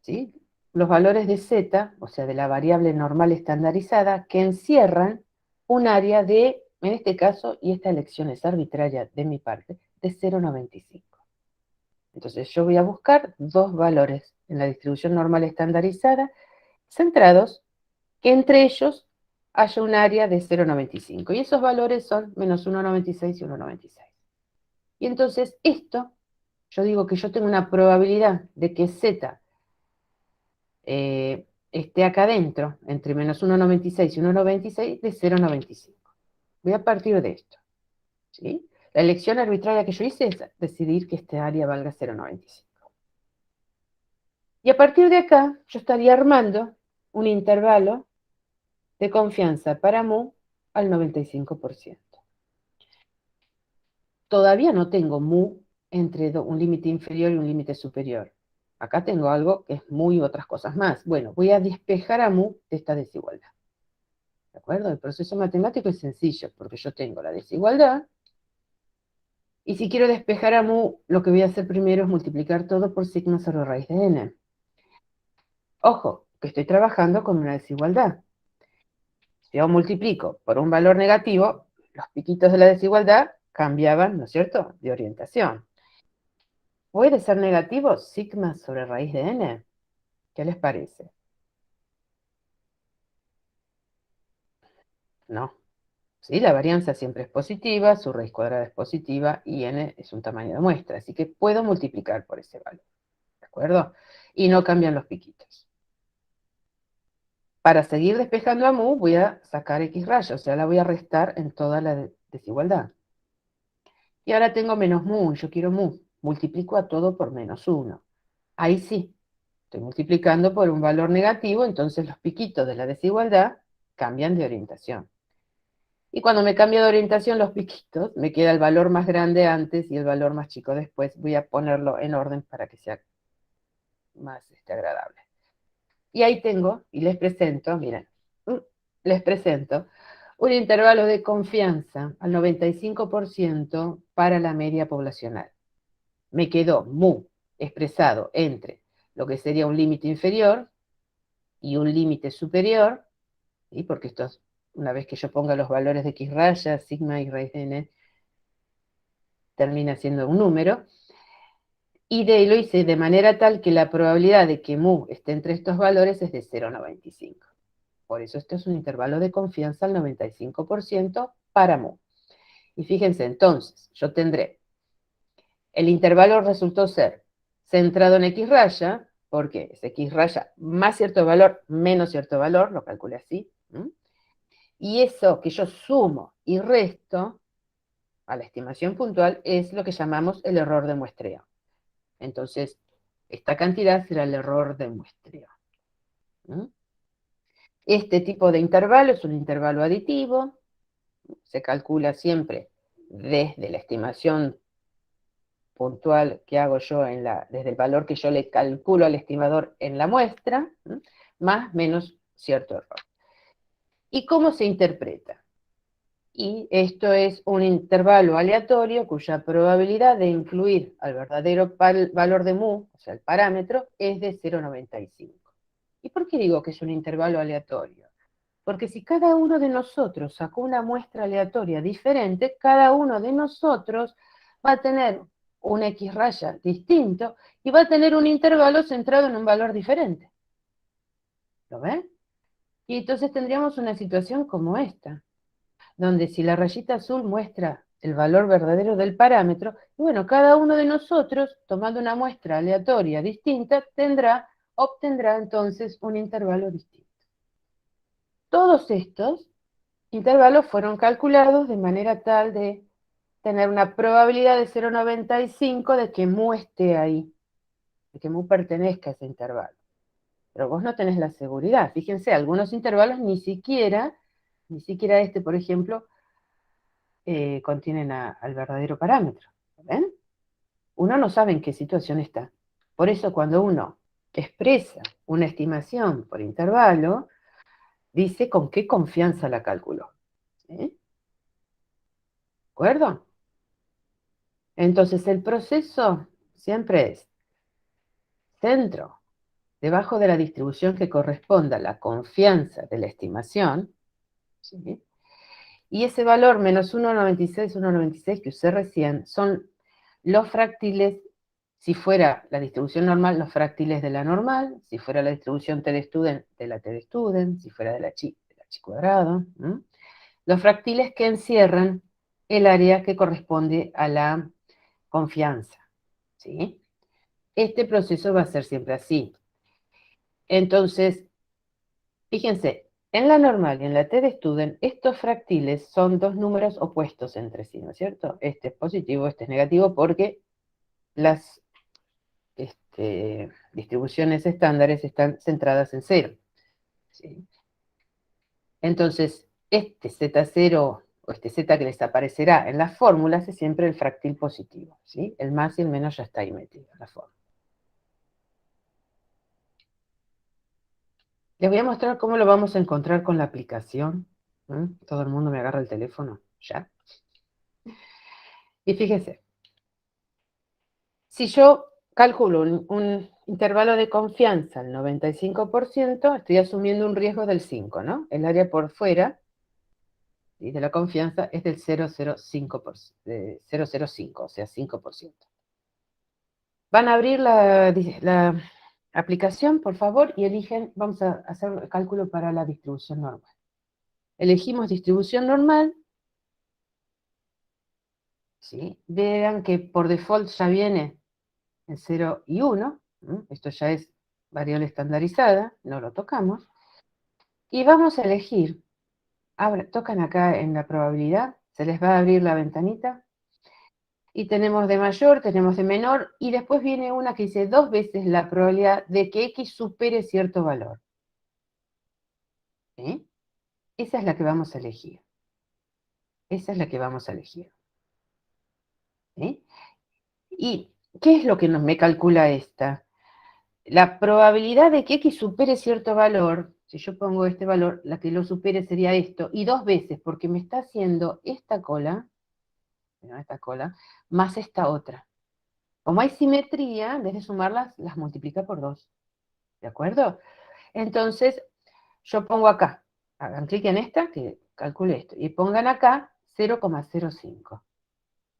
¿sí?, los valores de z, o sea, de la variable normal estandarizada, que encierran un área de, en este caso, y esta elección es arbitraria de mi parte, de 0,95. Entonces yo voy a buscar dos valores en la distribución normal estandarizada, centrados, que entre ellos haya un área de 0,95. Y esos valores son menos 1,96 y 1,96. Y entonces esto, yo digo que yo tengo una probabilidad de que z esté acá adentro, entre menos 1,96 y 1,96, de 0,95. Voy a partir de esto, ¿sí? La elección arbitraria que yo hice es decidir que este área valga 0,95. Y a partir de acá, yo estaría armando un intervalo de confianza para mu al 95%. Todavía no tengo mu entre un límite inferior y un límite superior. Acá tengo algo que es mu y otras cosas más. Bueno, voy a despejar a mu de esta desigualdad. ¿De acuerdo? El proceso matemático es sencillo, porque yo tengo la desigualdad, y si quiero despejar a mu, lo que voy a hacer primero es multiplicar todo por sigma sobre raíz de n. Ojo, que estoy trabajando con una desigualdad. Si yo multiplico por un valor negativo, los piquitos de la desigualdad cambiaban, ¿no es cierto?, de orientación. ¿Puede ser negativo sigma sobre raíz de n? ¿Qué les parece? No. ¿Sí? La varianza siempre es positiva, su raíz cuadrada es positiva, y n es un tamaño de muestra, así que puedo multiplicar por ese valor. ¿De acuerdo? Y no cambian los piquitos. Para seguir despejando a mu, voy a sacar X raya, o sea, la voy a restar en toda la desigualdad. Y ahora tengo menos mu, y yo quiero mu. Multiplico a todo por menos 1. Ahí sí, estoy multiplicando por un valor negativo, entonces los piquitos de la desigualdad cambian de orientación. Y cuando me cambia de orientación los piquitos, me queda el valor más grande antes y el valor más chico después. Voy a ponerlo en orden para que sea más agradable. Y ahí tengo, y les presento, miren, les presento un intervalo de confianza al 95% para la media poblacional. Me quedó mu expresado entre lo que sería un límite inferior y un límite superior, ¿sí?, porque esto, una vez que yo ponga los valores de X raya, sigma y raíz de n, termina siendo un número, Y lo hice de manera tal que la probabilidad de que mu esté entre estos valores es de 0,95. Por eso esto es un intervalo de confianza al 95% para mu. Y fíjense, entonces, yo tendré, el intervalo resultó ser centrado en x raya, porque es x raya más cierto valor menos cierto valor, lo calculé así, ¿m? Y eso que yo sumo y resto a la estimación puntual es lo que llamamos el error de muestreo. Entonces, esta cantidad será el error de muestreo. ¿M? Este tipo de intervalo es un intervalo aditivo, se calcula siempre desde la estimación puntual que hago yo desde el valor que yo le calculo al estimador en la muestra, ¿m? Más menos cierto error. ¿Y cómo se interpreta? Y esto es un intervalo aleatorio cuya probabilidad de incluir al verdadero valor de mu, o sea, el parámetro, es de 0,95. ¿Y por qué digo que es un intervalo aleatorio? Porque si cada uno de nosotros sacó una muestra aleatoria diferente, cada uno de nosotros va a tener un X raya distinto y va a tener un intervalo centrado en un valor diferente. ¿Lo ven? Y entonces tendríamos una situación como esta, donde si la rayita azul muestra el valor verdadero del parámetro, bueno, cada uno de nosotros, tomando una muestra aleatoria distinta, obtendrá entonces un intervalo distinto. Todos estos intervalos fueron calculados de manera tal de tener una probabilidad de 0,95 de que mu esté ahí, de que mu pertenezca a ese intervalo. Pero vos no tenés la seguridad. Fíjense, algunos intervalos ni siquiera este, por ejemplo, contienen al verdadero parámetro. ¿Ven? Uno no sabe en qué situación está. Por eso cuando uno expresa una estimación por intervalo, dice con qué confianza la calculó. ¿De acuerdo? Entonces el proceso siempre es centro debajo de la distribución que corresponda a la confianza de la estimación, ¿sí? Y ese valor menos 1,96, 1,96 que usé recién, son los fractiles, si fuera la distribución normal, los fractiles de la normal, si fuera la distribución t de student, de la t de student, si fuera de la chi cuadrado, ¿m? Los fractiles que encierran el área que corresponde a la confianza, ¿sí? Este proceso va a ser siempre así. Entonces, fíjense, en la normal y en la t de student, estos fractiles son dos números opuestos entre sí, ¿no es cierto? Este es positivo, este es negativo, porque las distribuciones estándares están centradas en cero, ¿sí? Entonces, este Z0 o este Z que les aparecerá en las fórmulas es siempre el fractil positivo, ¿sí? El más y el menos ya está ahí metido en la fórmula. Les voy a mostrar cómo lo vamos a encontrar con la aplicación. Todo el mundo me agarra el teléfono, ya. Y fíjense, si yo calculo un intervalo de confianza al 95%, estoy asumiendo un riesgo del 5, ¿no? El área por fuera, ¿sí?, de la confianza es del 0,05%, de 0,05, o sea, 5%. Van a abrir la aplicación, por favor, y eligen, vamos a hacer el cálculo para la distribución normal. Elegimos distribución normal, ¿sí? Vean que por default ya viene en 0 y 1, esto ya es variable estandarizada, no lo tocamos, y vamos a elegir, tocan acá en la probabilidad, se les va a abrir la ventanita, y tenemos de mayor, tenemos de menor, y después viene una que dice 2 veces la probabilidad de que X supere cierto valor. ¿Sí? Esa es la que vamos a elegir. Esa es la que vamos a elegir. ¿Sí? ¿Y qué es lo que me calcula esta? La probabilidad de que X supere cierto valor, si yo pongo este valor, la que lo supere sería esto, y 2 veces, porque me está haciendo esta cola, más esta otra. Como hay simetría, en vez de sumarlas, las multiplica por 2. ¿De acuerdo? Entonces, yo pongo acá, hagan clic en esta, que calcule esto, y pongan acá 0,05,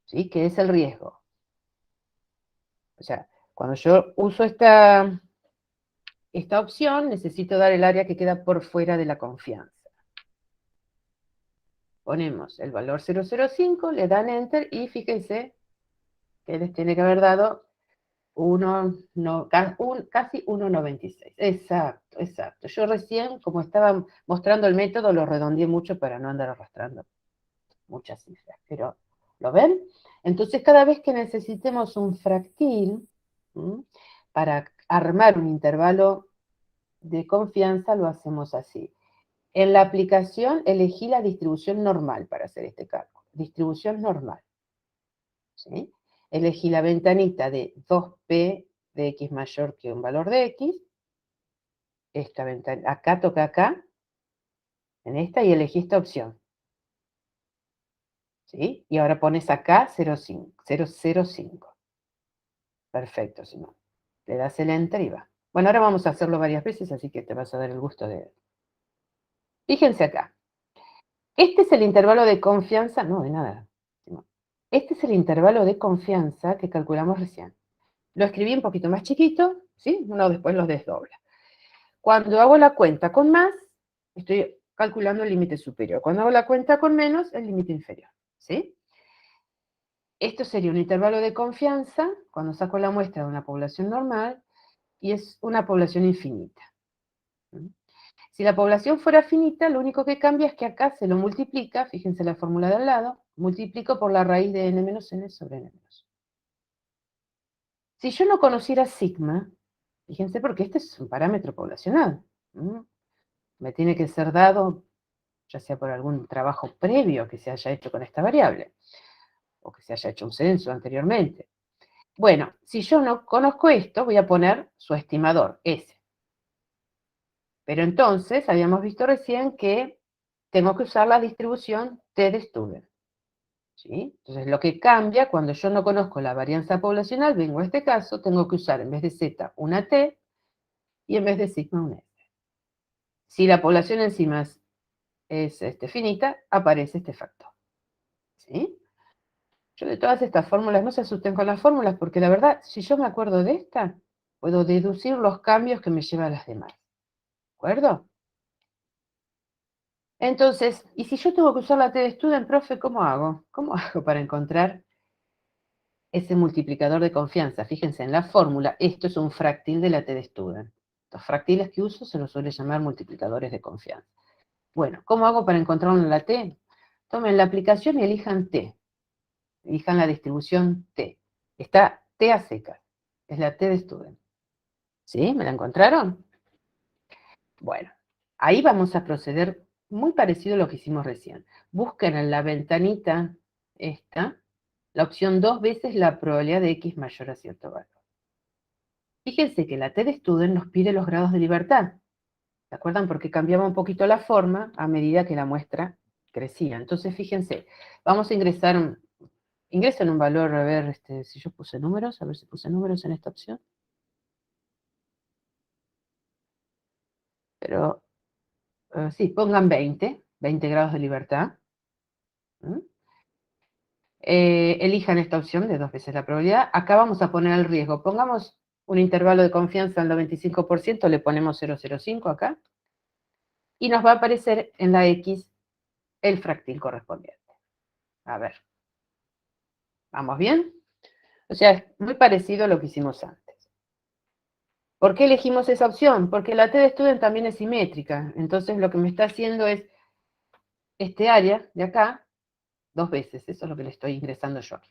¿sí? Que es el riesgo. O sea, Cuando yo uso esta opción, necesito dar el área que queda por fuera de la confianza. Ponemos el valor 0,05, le dan Enter y fíjense que les tiene que haber dado casi 1,96. Exacto, exacto. Yo recién, como estaba mostrando el método, lo redondeé mucho para no andar arrastrando muchas cifras. Pero, ¿lo ven? Entonces, cada vez que necesitemos un fractil, para armar un intervalo de confianza, lo hacemos así. En la aplicación elegí la distribución normal para hacer este cálculo. Distribución normal. ¿Sí? Elegí la ventanita de 2p de x mayor que un valor de x. Esta ventana, acá toca acá, en esta, y elegí esta opción. ¿Sí? Y ahora pones acá 0,05. Perfecto, Simón. Le das el Enter y va. Bueno, ahora vamos a hacerlo varias veces, así que te vas a dar el gusto de... Fíjense acá. Este es el intervalo de confianza, no, de nada. Este es el intervalo de confianza que calculamos recién. Lo escribí un poquito más chiquito, ¿sí? Uno después los desdobla. Cuando hago la cuenta con más, estoy calculando el límite superior. Cuando hago la cuenta con menos, el límite inferior, ¿sí? Esto sería un intervalo de confianza cuando saco la muestra de una población normal y es una población infinita. Si la población fuera finita, lo único que cambia es que acá se lo multiplica, fíjense la fórmula de al lado, multiplico por la raíz de n menos n sobre n menos. Si yo no conociera sigma, fíjense porque este es un parámetro poblacional, me tiene que ser dado, ya sea por algún trabajo previo que se haya hecho con esta variable, o que se haya hecho un censo anteriormente. Bueno, si yo no conozco esto, voy a poner su estimador, S. Pero entonces, habíamos visto recién que tengo que usar la distribución T de Student. ¿Sí? Entonces, lo que cambia, cuando yo no conozco la varianza poblacional, vengo a este caso, tengo que usar en vez de Z una T, y en vez de sigma un S. Si la población encima es finita, aparece este factor. ¿Sí? Yo de todas estas fórmulas, no se asusten con las fórmulas, porque la verdad, si yo me acuerdo de esta, puedo deducir los cambios que me llevan a las demás. ¿De acuerdo? Entonces, y si yo tengo que usar la T de Student, profe, ¿cómo hago? ¿Cómo hago para encontrar ese multiplicador de confianza? Fíjense, en la fórmula, esto es un fractil de la T de Student. Los fractiles que uso se los suele llamar multiplicadores de confianza. Bueno, ¿cómo hago para encontrarlo en la T? Tomen la aplicación y elijan T. Elijan la distribución T. Está T a secas. Es la T de Student. ¿Sí? ¿Me la encontraron? Bueno, ahí vamos a proceder muy parecido a lo que hicimos recién. Busquen en la ventanita esta, la opción 2 veces la probabilidad de x mayor a cierto valor. Fíjense que la T de Student nos pide los grados de libertad. ¿Se acuerdan? Porque cambiaba un poquito la forma a medida que la muestra crecía. Entonces, fíjense, vamos a ingresar, ingresen un valor, a ver si yo puse números, a ver si puse números en esta opción. Pero, sí, pongan 20 grados de libertad. Elijan esta opción de 2 veces la probabilidad. Acá vamos a poner el riesgo. Pongamos un intervalo de confianza al 95%, le ponemos 0,05 acá. Y nos va a aparecer en la X el fractil correspondiente. A ver. ¿Vamos bien? O sea, es muy parecido a lo que hicimos antes. ¿Por qué elegimos esa opción? Porque la T de Student también es simétrica. Entonces lo que me está haciendo es este área de acá 2 veces. Eso es lo que le estoy ingresando yo aquí.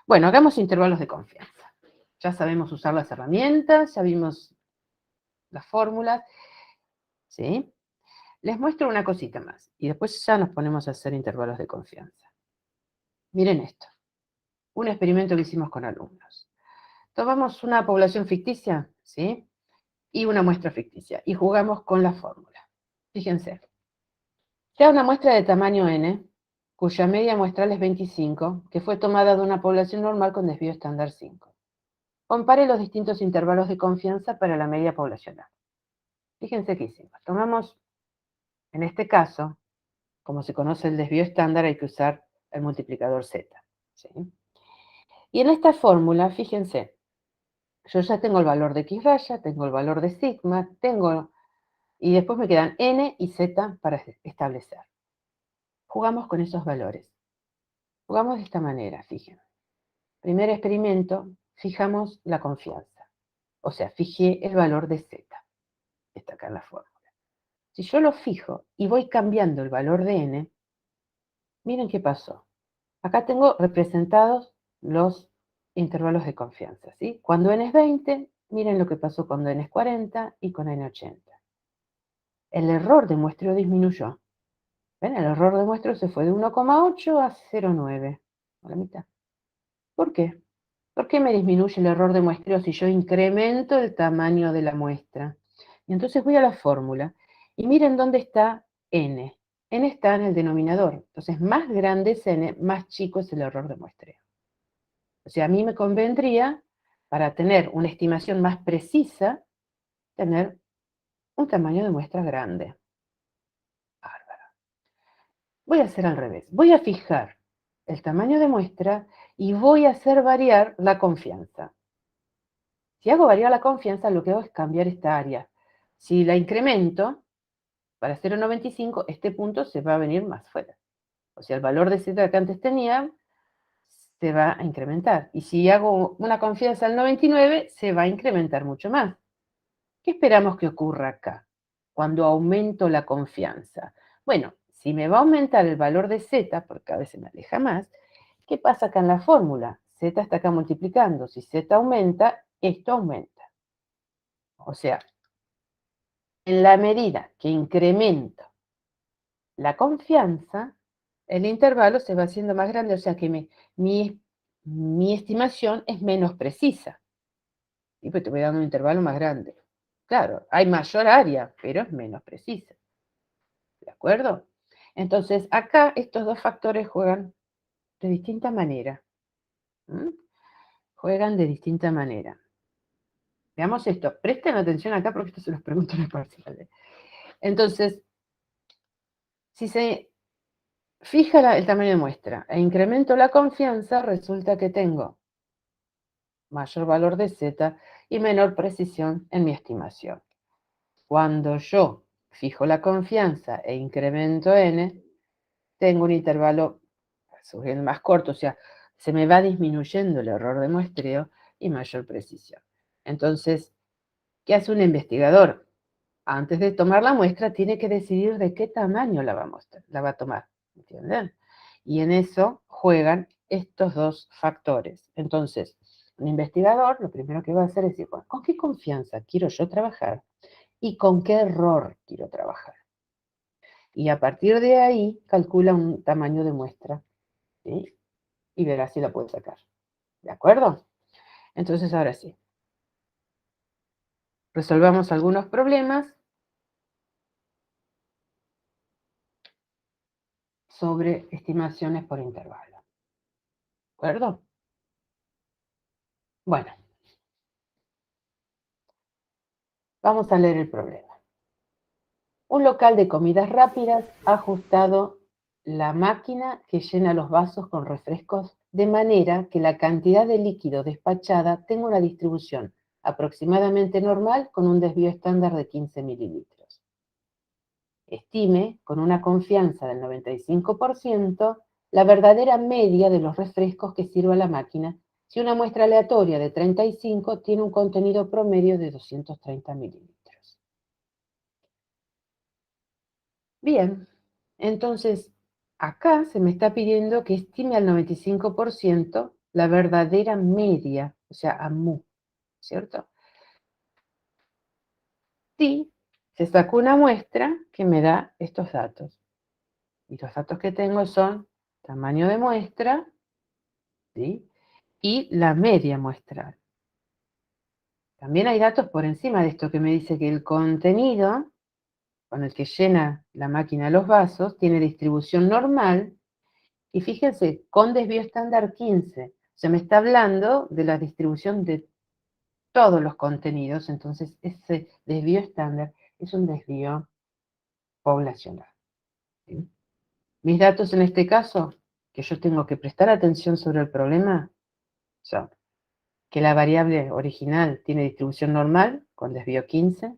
Bueno, hagamos intervalos de confianza. Ya sabemos usar las herramientas, ya vimos las fórmulas, ¿sí? Les muestro una cosita más, y después ya nos ponemos a hacer intervalos de confianza. Miren esto, un experimento que hicimos con alumnos. Tomamos una población ficticia, ¿sí? Y una muestra ficticia, y jugamos con la fórmula. Fíjense, ya una muestra de tamaño n, cuya media muestral es 25, que fue tomada de una población normal con desvío estándar 5. Compare los distintos intervalos de confianza para la media poblacional. Fíjense qué hicimos. Tomamos, en este caso, como se conoce el desvío estándar, hay que usar el multiplicador Z. ¿Sí? Y en esta fórmula, fíjense, yo ya tengo el valor de X raya, tengo el valor de sigma, y después me quedan N y Z para establecer. Jugamos con esos valores. Jugamos de esta manera, fíjense. Primer experimento, fijamos la confianza. O sea, fijé el valor de Z. Está acá en la fórmula. Si yo lo fijo y voy cambiando el valor de N, miren qué pasó. Acá tengo representados los intervalos de confianza, ¿sí? Cuando N es 20, miren lo que pasó cuando N es 40 y con N 80. El error de muestreo disminuyó. ¿Ven? El error de muestreo se fue de 1,8 a 0,9, a la mitad. ¿Por qué? ¿Por qué me disminuye el error de muestreo si yo incremento el tamaño de la muestra? Y entonces voy a la fórmula y miren dónde está N. N está en el denominador. Entonces, más grande es N, más chico es el error de muestreo. O sea, a mí me convendría, para tener una estimación más precisa, tener un tamaño de muestra grande. Bárbaro. Voy a hacer al revés. Voy a fijar el tamaño de muestra y voy a hacer variar la confianza. Si hago variar la confianza, lo que hago es cambiar esta área. Si la incremento, para 0,95, este punto se va a venir más fuera. O sea, el valor de Z que antes tenía se va a incrementar. Y si hago una confianza al 99, se va a incrementar mucho más. ¿Qué esperamos que ocurra acá cuando aumento la confianza? Bueno, si me va a aumentar el valor de Z, porque cada vez se me aleja más, ¿qué pasa acá en la fórmula? Z está acá multiplicando. Si Z aumenta, esto aumenta. O sea, en la medida que incremento la confianza, el intervalo se va haciendo más grande, o sea que mi estimación es menos precisa. Y pues te voy dando un intervalo más grande. Claro, hay mayor área, pero es menos precisa. ¿De acuerdo? Entonces, acá estos dos factores juegan de distinta manera. ¿Mm? Juegan de distinta manera. Veamos esto. Presten atención acá porque esto se los pregunto en el parcial. Entonces, si se fija el tamaño de muestra e incremento la confianza, resulta que tengo mayor valor de Z y menor precisión en mi estimación. Cuando yo fijo la confianza e incremento N, tengo un intervalo más corto, o sea, se me va disminuyendo el error de muestreo y mayor precisión. Entonces, ¿qué hace un investigador? Antes de tomar la muestra, tiene que decidir de qué tamaño la va a tomar. ¿Entienden? Y en eso juegan estos dos factores. Entonces, un investigador lo primero que va a hacer es decir, bueno, ¿con qué confianza quiero yo trabajar? ¿Y con qué error quiero trabajar? Y a partir de ahí calcula un tamaño de muestra, ¿sí? Y verá si la puede sacar. ¿De acuerdo? Entonces, ahora sí. Resolvamos algunos problemas sobre estimaciones por intervalo. ¿De acuerdo? Bueno, vamos a leer el problema. Un local de comidas rápidas ha ajustado la máquina que llena los vasos con refrescos de manera que la cantidad de líquido despachada tenga una distribución aproximadamente normal con un desvío estándar de 15 mililitros. Estime, con una confianza del 95%, la verdadera media de los refrescos que sirva la máquina si una muestra aleatoria de 35 tiene un contenido promedio de 230 mililitros. Bien, entonces acá se me está pidiendo que estime al 95% la verdadera media, o sea, AMU, ¿cierto? Sí, se sacó una muestra que me da estos datos. Y los datos que tengo son tamaño de muestra, ¿sí? Y la media muestral. También hay datos por encima de esto que me dice que el contenido con el que llena la máquina los vasos tiene distribución normal. Y fíjense, con desvío estándar 15. Se me está hablando de la distribución de todos los contenidos, entonces ese desvío estándar es un desvío poblacional. ¿Sí? Mis datos en este caso, que yo tengo que prestar atención sobre el problema, son que la variable original tiene distribución normal con desvío 15,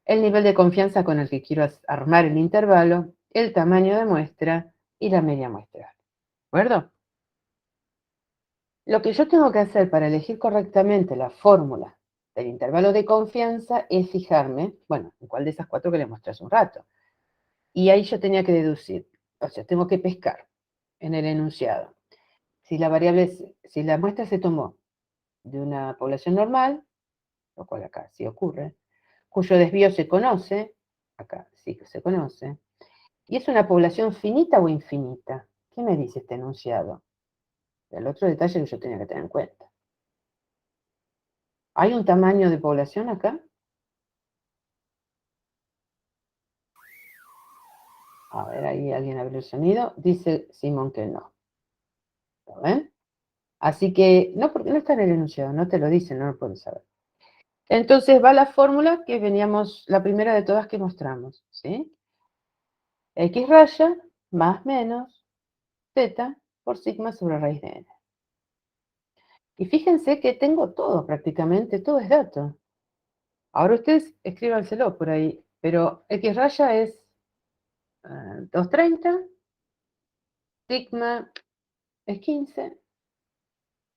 el nivel de confianza con el que quiero armar el intervalo, el tamaño de muestra y la media muestral. ¿De acuerdo? Lo que yo tengo que hacer para elegir correctamente la fórmula del intervalo de confianza es fijarme, bueno, en cuál de esas 4 que les mostré hace un rato. Y ahí yo tenía que deducir, o sea, tengo que pescar en el enunciado. Si la muestra se tomó de una población normal, lo cual acá sí ocurre, cuyo desvío se conoce, acá sí que se conoce, y es una población finita o infinita. ¿Qué me dice este enunciado? El otro detalle que yo tenía que tener en cuenta. ¿Hay un tamaño de población acá? A ver, ahí alguien abrió el sonido. Dice Simón que no. ¿Lo ven? Así que, no, porque no está en el enunciado, no te lo dicen, no lo puedes saber. Entonces va la fórmula que veníamos, la primera de todas que mostramos, ¿sí? X raya más menos z por sigma sobre raíz de n. Y fíjense que tengo todo prácticamente, todo es dato. Ahora ustedes escríbanselo por ahí, pero X raya es 230, sigma es 15,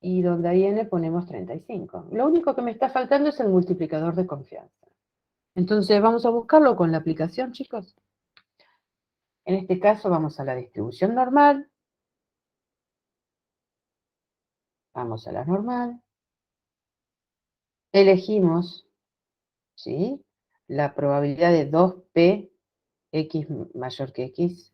y donde hay n ponemos 35. Lo único que me está faltando es el multiplicador de confianza. Entonces vamos a buscarlo con la aplicación, chicos. En este caso vamos a la distribución normal. Vamos a la normal. Elegimos, ¿sí?, la probabilidad de 2p, x mayor que x.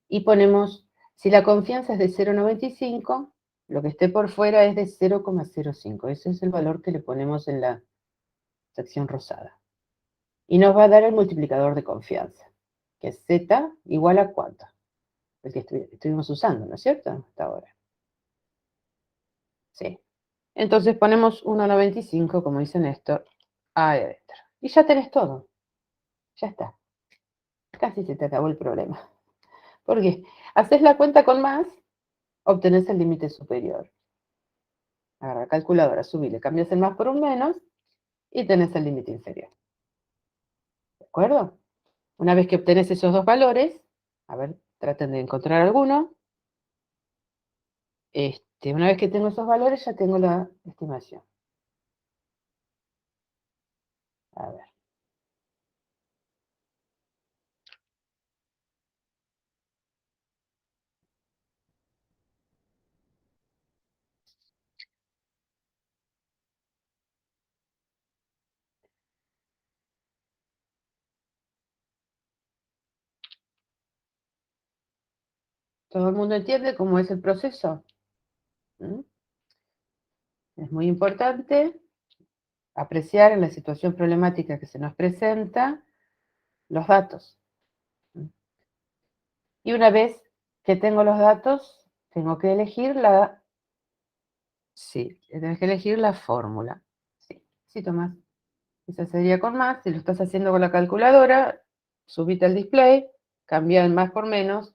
Y ponemos, si la confianza es de 0,95, lo que esté por fuera es de 0,05. Ese es el valor que le ponemos en la sección rosada. Y nos va a dar el multiplicador de confianza, que es z igual a ¿cuánto? El que estuvimos usando, ¿no es cierto? Hasta ahora. Sí. Entonces ponemos 1,95, como dice Néstor, ahí adentro. Y ya tenés todo. Ya está. Casi se te acabó el problema. ¿Por qué? Haces la cuenta con más, obtenés el límite superior. Agarra la calculadora, subile, cambias el más por un menos y tenés el límite inferior. ¿De acuerdo? Una vez que obtenés esos dos valores, a ver, traten de encontrar alguno. Una vez que tengo esos valores, ya tengo la estimación. A ver. ¿Todo el mundo entiende cómo es el proceso? ¿Mm? Es muy importante apreciar en la situación problemática que se nos presenta los datos. ¿Mm? Y una vez que tengo los datos, tengo que elegir la fórmula. Sí, Tomás. Esa sería con más. Si lo estás haciendo con la calculadora, subite al display, cambia el más por menos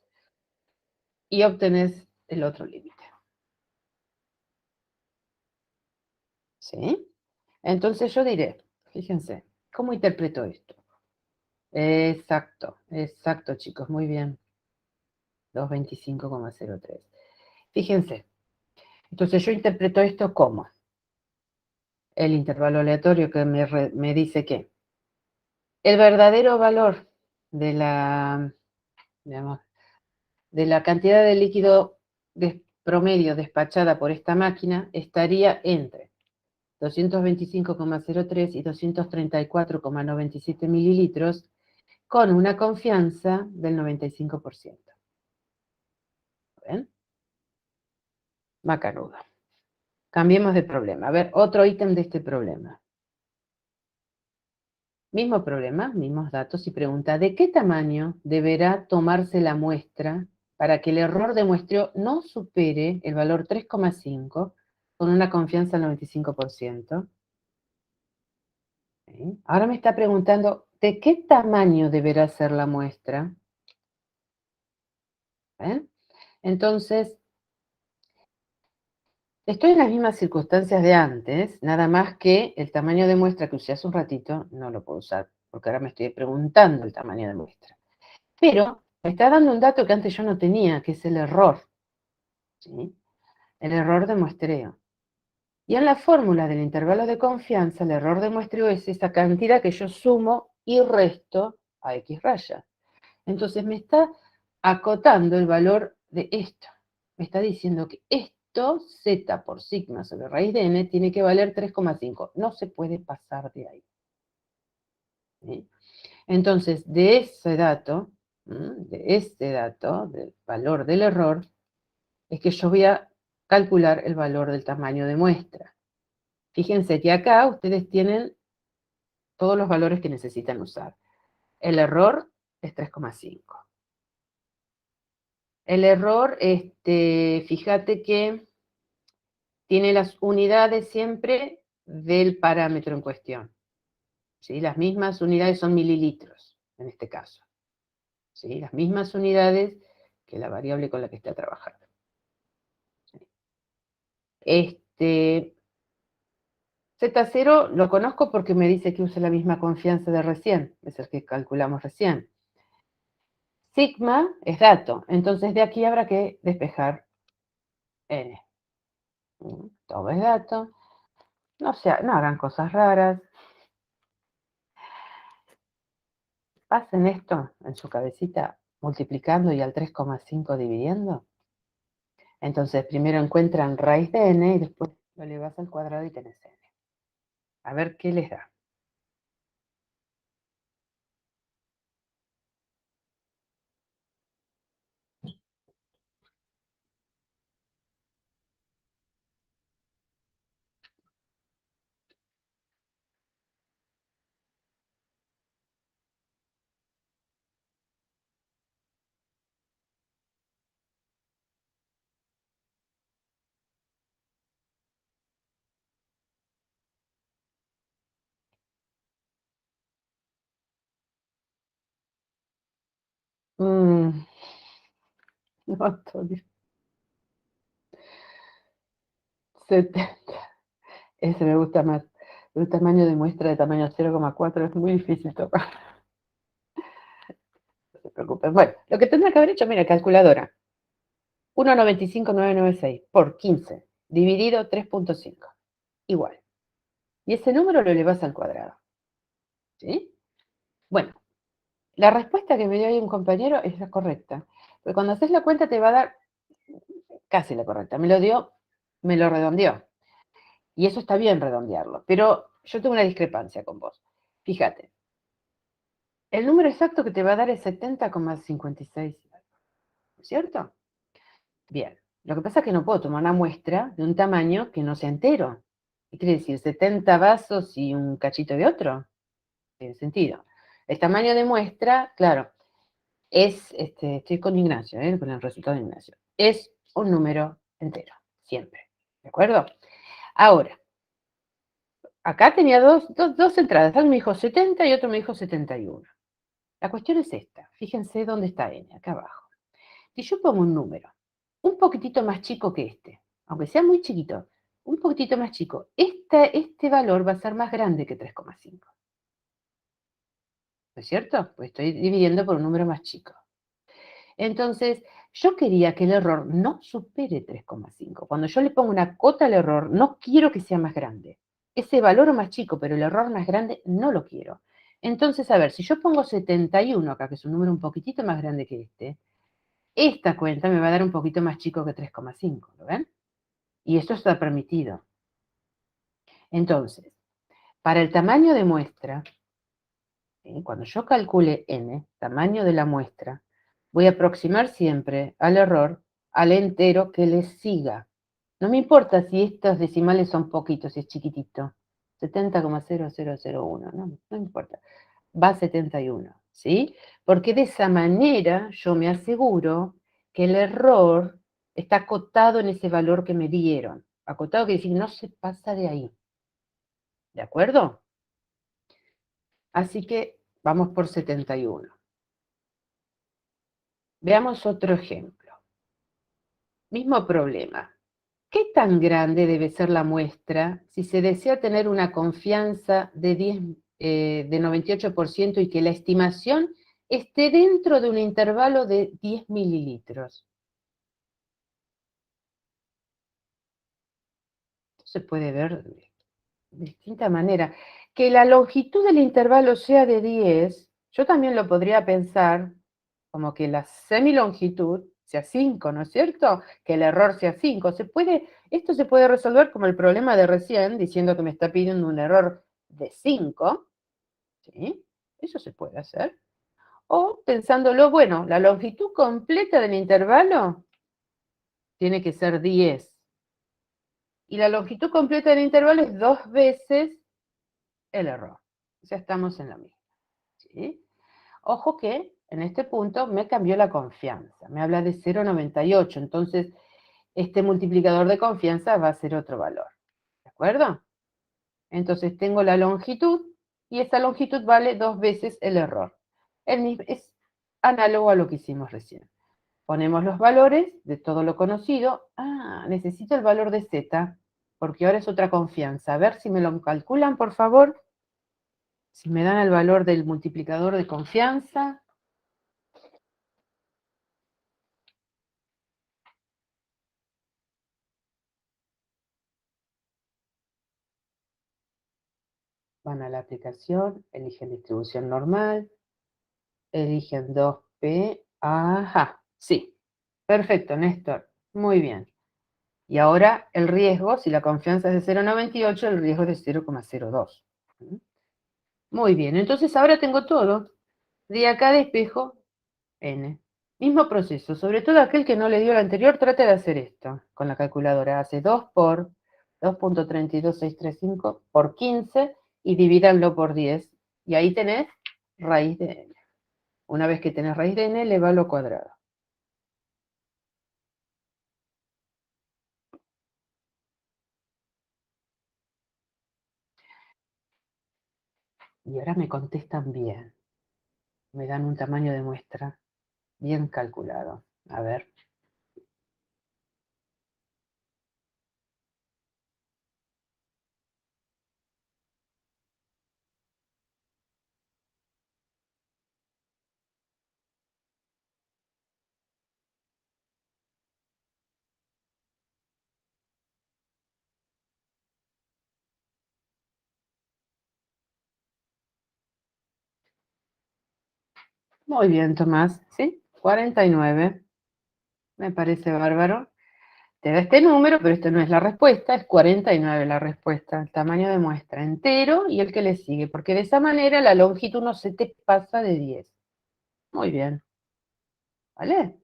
y obtenés el otro límite. ¿Sí? Entonces yo diré, fíjense, ¿cómo interpreto esto? Exacto, chicos, muy bien. 225,03. Fíjense, entonces yo interpreto esto como el intervalo aleatorio que me dice que el verdadero valor de digamos, de la cantidad de líquido promedio despachada por esta máquina estaría entre 225,03 y 234,97 mililitros con una confianza del 95%. ¿Ven? Macanudo. Cambiemos de problema. A ver, otro ítem de este problema. Mismo problema, mismos datos, y pregunta, ¿de qué tamaño deberá tomarse la muestra para que el error de muestreo no supere el valor 3,5 con una confianza del 95%? ¿Sí? Ahora me está preguntando, ¿de qué tamaño deberá ser la muestra? ¿Ven? Entonces, Estoy en las mismas circunstancias de antes, nada más que el tamaño de muestra que usé hace un ratito no lo puedo usar, porque ahora me estoy preguntando el tamaño de muestra. Pero me está dando un dato que antes yo no tenía, que es el error, ¿sí? El error de muestreo. Y en la fórmula del intervalo de confianza, el error de muestreo es esa cantidad que yo sumo y resto a X raya. Entonces me está acotando el valor de esto. Me está diciendo que esto, z por sigma sobre raíz de n, tiene que valer 3,5. No se puede pasar de ahí. ¿Sí? Entonces, de ese dato, del valor del error, es que yo voy a calcular el valor del tamaño de muestra. Fíjense que acá ustedes tienen todos los valores que necesitan usar. El error es 3,5. El error, fíjate que tiene las unidades siempre del parámetro en cuestión. ¿Sí? Las mismas unidades son mililitros, en este caso. ¿Sí? Las mismas unidades que la variable con la que está trabajando. Z0 lo conozco porque me dice que use la misma confianza de recién, es el que calculamos recién. Sigma es dato, entonces de aquí habrá que despejar n. Todo es dato. No hagan cosas raras. Pasen esto en su cabecita multiplicando y al 3,5 dividiendo. Entonces primero encuentran raíz de n y después lo elevas al cuadrado y tenés n. A ver qué les da. No, Antonio. 70. Ese me gusta más. El tamaño de muestra de tamaño 0,4 es muy difícil tomar. No se preocupen. Bueno, lo que tendrá que haber hecho, mira, calculadora. 1,95996 por 15 dividido 3,5. Igual. Y ese número lo elevas al cuadrado. ¿Sí? Bueno, la respuesta que me dio ahí un compañero es la correcta. Porque cuando haces la cuenta te va a dar casi la correcta. Me lo redondeó. Y eso está bien redondearlo. Pero yo tengo una discrepancia con vos. Fíjate. El número exacto que te va a dar es 70,56. ¿Cierto? Bien. Lo que pasa es que no puedo tomar una muestra de un tamaño que no sea entero. ¿Qué quiere decir? 70 vasos y un cachito de otro. Tiene sentido. El tamaño de muestra, claro, estoy con Ignacio, con el resultado de Ignacio. Es un número entero, siempre. ¿De acuerdo? Ahora, acá tenía dos entradas. Uno me dijo 70 y otro me dijo 71. La cuestión es esta. Fíjense dónde está n, acá abajo. Si yo pongo un número un poquitito más chico que este, aunque sea muy chiquito, un poquitito más chico, este valor va a ser más grande que 3,5. ¿No es cierto? Pues estoy dividiendo por un número más chico. Entonces, yo quería que el error no supere 3,5. Cuando yo le pongo una cota al error, no quiero que sea más grande. Ese valor más chico, pero el error más grande, no lo quiero. Entonces, a ver, si yo pongo 71 acá, que es un número un poquitito más grande que esta cuenta me va a dar un poquito más chico que 3,5, ¿lo ven? Y esto está permitido. Entonces, para el tamaño de muestra, cuando yo calcule n, tamaño de la muestra, voy a aproximar siempre al error al entero que le siga. No me importa si estos decimales son poquitos, si es chiquitito. 70,0001, no importa. Va a 71, ¿sí? Porque de esa manera yo me aseguro que el error está acotado en ese valor que me dieron. Acotado quiere decir no se pasa de ahí. ¿De acuerdo? Así que vamos por 71. Veamos otro ejemplo. Mismo problema. ¿Qué tan grande debe ser la muestra si se desea tener una confianza de 98% y que la estimación esté dentro de un intervalo de 10 mililitros? Esto se puede ver de distinta manera. Que la longitud del intervalo sea de 10, yo también lo podría pensar como que la semilongitud sea 5, ¿no es cierto? Que el error sea 5. Esto se puede resolver como el problema de recién, diciendo que me está pidiendo un error de 5, ¿sí? Eso se puede hacer. O pensándolo, bueno, la longitud completa del intervalo tiene que ser 10. Y la longitud completa del intervalo es 2 veces el error. Ya estamos en la misma, ¿sí? Ojo que en este punto me cambió la confianza. Me habla de 0,98. Entonces, este multiplicador de confianza va a ser otro valor. ¿De acuerdo? Entonces tengo la longitud y esa longitud vale 2 veces el error. Es análogo a lo que hicimos recién. Ponemos los valores de todo lo conocido. Ah, necesito el valor de z, porque ahora es otra confianza. A ver si me lo calculan, por favor. Si me dan el valor del multiplicador de confianza. Van a la aplicación, eligen distribución normal, eligen 2P. Ajá, sí. Perfecto, Néstor. Muy bien. Y ahora el riesgo, si la confianza es de 0,98, el riesgo es de 0,02. Muy bien, entonces ahora tengo todo. De acá despejo n. Mismo proceso, sobre todo aquel que no le dio el anterior, trate de hacer esto con la calculadora. Hace 2 por 2.32635 por 15 y divídanlo por 10. Y ahí tenés raíz de n. Una vez que tenés raíz de n, elevalo al cuadrado. Y ahora me contestan bien. Me dan un tamaño de muestra bien calculado. A ver. Muy bien, Tomás. ¿Sí? 49. Me parece bárbaro. Te da este número, pero esto no es la respuesta, es 49 la respuesta, el tamaño de muestra entero y el que le sigue, porque de esa manera la longitud no se te pasa de 10. Muy bien. ¿Vale?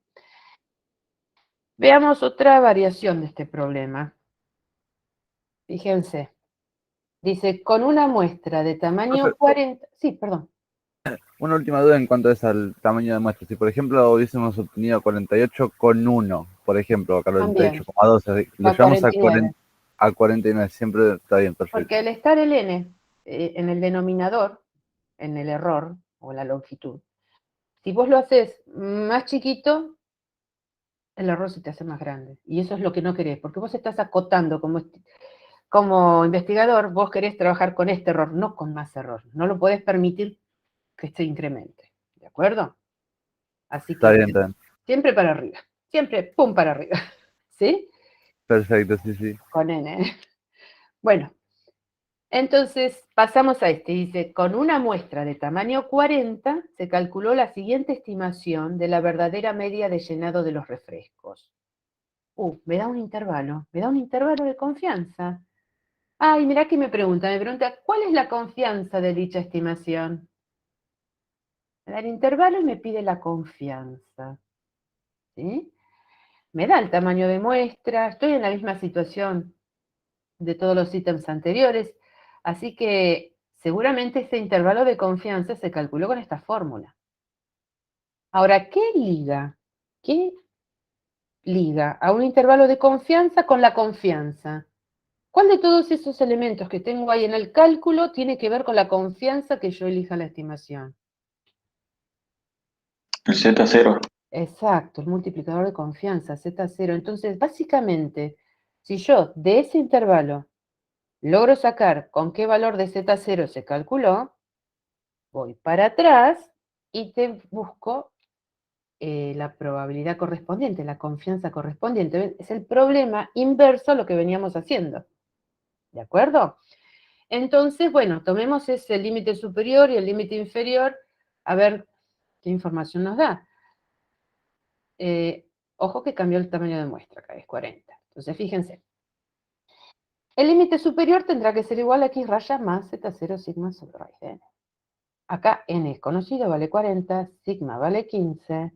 Veamos otra variación de este problema. Fíjense. Dice, con una muestra de tamaño Profe, 40... Sí, perdón. una última duda en cuanto es al tamaño de muestra. Si, por ejemplo, hubiésemos obtenido 48,1, por ejemplo, acá También, 48,2, lo va a llevamos 49. a 49, siempre está bien, Porque perfecto. al estar el n en el denominador, en el error o la longitud, si vos lo haces más chiquito, el error se te hace más grande. Y eso es lo que no querés, porque vos estás acotando como investigador, vos querés trabajar con este error, no con más error. No lo podés permitir que se incremente. ¿De acuerdo? Así Está que bien, está bien. siempre para arriba. Siempre pum para arriba. ¿Sí? Perfecto, sí, sí. Con N. Bueno, entonces pasamos a este. Dice, con una muestra de tamaño 40, se calculó la siguiente estimación de la verdadera media de llenado de los refrescos. Me da un intervalo de confianza. Ay, mirá que me pregunta, ¿cuál es la confianza de dicha estimación? Me da el intervalo y me pide la confianza, ¿sí? Me da el tamaño de muestra, estoy en la misma situación de todos los ítems anteriores, así que seguramente este intervalo de confianza se calculó con esta fórmula. Ahora, ¿Qué liga a un intervalo de confianza con la confianza? ¿Cuál de todos esos elementos que tengo ahí en el cálculo tiene que ver con la confianza que yo elija la estimación? El Z0. Exacto, el multiplicador de confianza, Z0. Entonces, básicamente, Si yo de ese intervalo logro sacar con qué valor de Z0 se calculó, voy para atrás y te busco la probabilidad correspondiente, la confianza correspondiente. Es el problema inverso a lo que veníamos haciendo. ¿De acuerdo? Entonces, bueno, tomemos ese límite superior y el límite inferior, a ver qué información nos da. Ojo que cambió el tamaño de muestra, acá es 40. Entonces, fíjense. El límite superior tendrá que ser igual a x raya más z0 sigma sobre raíz de n. Acá n es conocido, vale 40, sigma vale 15,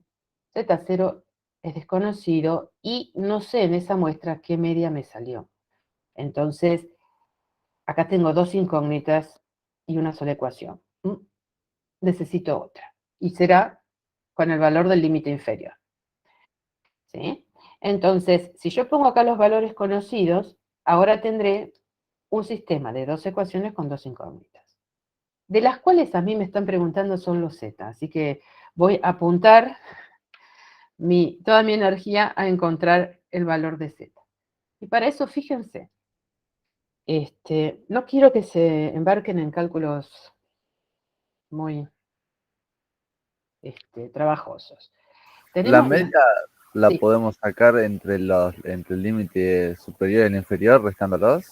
z0 es desconocido y no sé en esa muestra qué media me salió. Entonces, acá tengo dos incógnitas y una sola ecuación. Necesito otra. Y será con el valor del límite inferior. ¿Sí? Entonces, si yo pongo acá los valores conocidos, ahora tendré un sistema de dos ecuaciones con dos incógnitas, de las cuales a mí me están preguntando son los z, así que voy a apuntar toda mi energía a encontrar el valor de z. Y para eso, fíjense, no quiero que se embarquen en cálculos muy trabajosos. La Tenemos media la sí. podemos sacar entre el límite superior y el inferior, restándolos.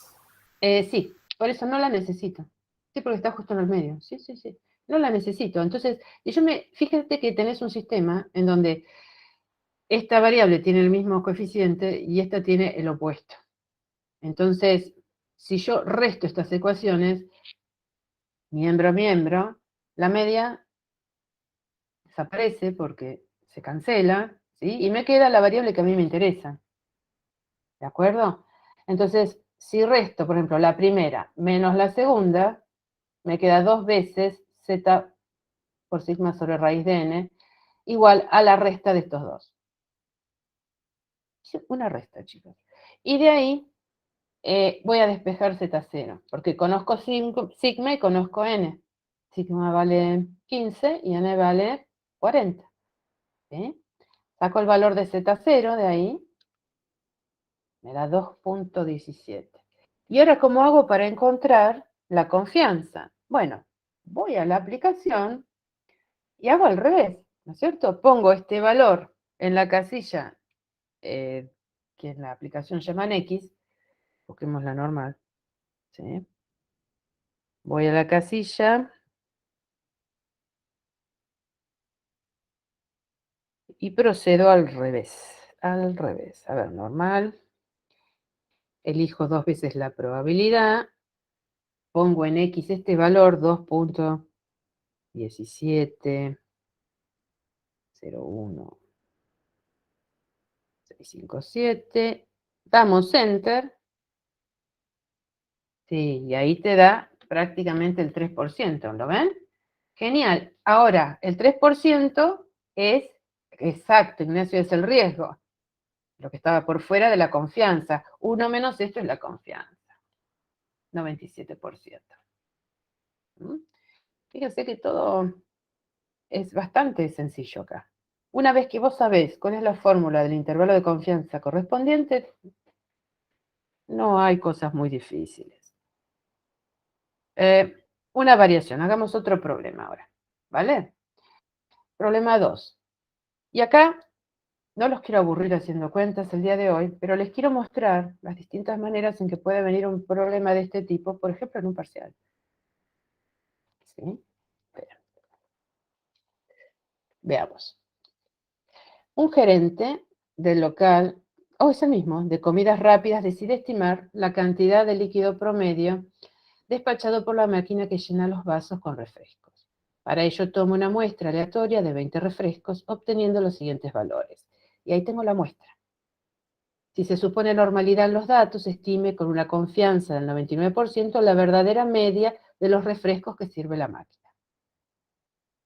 Sí, por eso no la necesito. Sí, porque está justo en el medio. Sí, sí, sí. No la necesito. Entonces, fíjate que tenés un sistema en donde esta variable tiene el mismo coeficiente y esta tiene el opuesto. Entonces, si yo resto estas ecuaciones, miembro a miembro, la media desaparece porque se cancela, ¿sí? Y me queda la variable que a mí me interesa. ¿De acuerdo? Entonces, si resto, por ejemplo, la primera menos la segunda, me queda 2 veces z por sigma sobre raíz de n, igual a la resta de estos dos. Una resta, chicos. Y de ahí voy a despejar z0, porque conozco sigma y conozco n. Sigma vale 15 y n vale 40. ¿Sí? Saco el valor de z0 de ahí, me da 2.17. ¿Y ahora cómo hago para encontrar la confianza? Bueno, voy a la aplicación y hago al revés, ¿no es cierto? Pongo este valor en la casilla que en la aplicación llaman X, busquemos la normal, ¿sí? Voy a la casilla y procedo al revés, a ver, normal, elijo 2 veces la probabilidad, pongo en X este valor 2.1701.657, damos Enter, sí, y ahí te da prácticamente el 3%, ¿lo ven? Genial. Ahora, el 3% es exacto, Ignacio, es el riesgo. Lo que estaba por fuera de la confianza. 1 menos esto es la confianza. 97%. Fíjense que todo es bastante sencillo acá. Una vez que vos sabés cuál es la fórmula del intervalo de confianza correspondiente, no hay cosas muy difíciles. Una variación. Hagamos otro problema ahora. ¿Vale? Problema 2. Y acá no los quiero aburrir haciendo cuentas el día de hoy, pero les quiero mostrar las distintas maneras en que puede venir un problema de este tipo, por ejemplo, en un parcial. ¿Sí? Veamos. Un gerente del local, es el mismo, de comidas rápidas, decide estimar la cantidad de líquido promedio despachado por la máquina que llena los vasos con refrescos. Para ello toma una muestra aleatoria de 20 refrescos, obteniendo los siguientes valores. Y ahí tengo la muestra. Si se supone normalidad en los datos, estime con una confianza del 99% la verdadera media de los refrescos que sirve la máquina.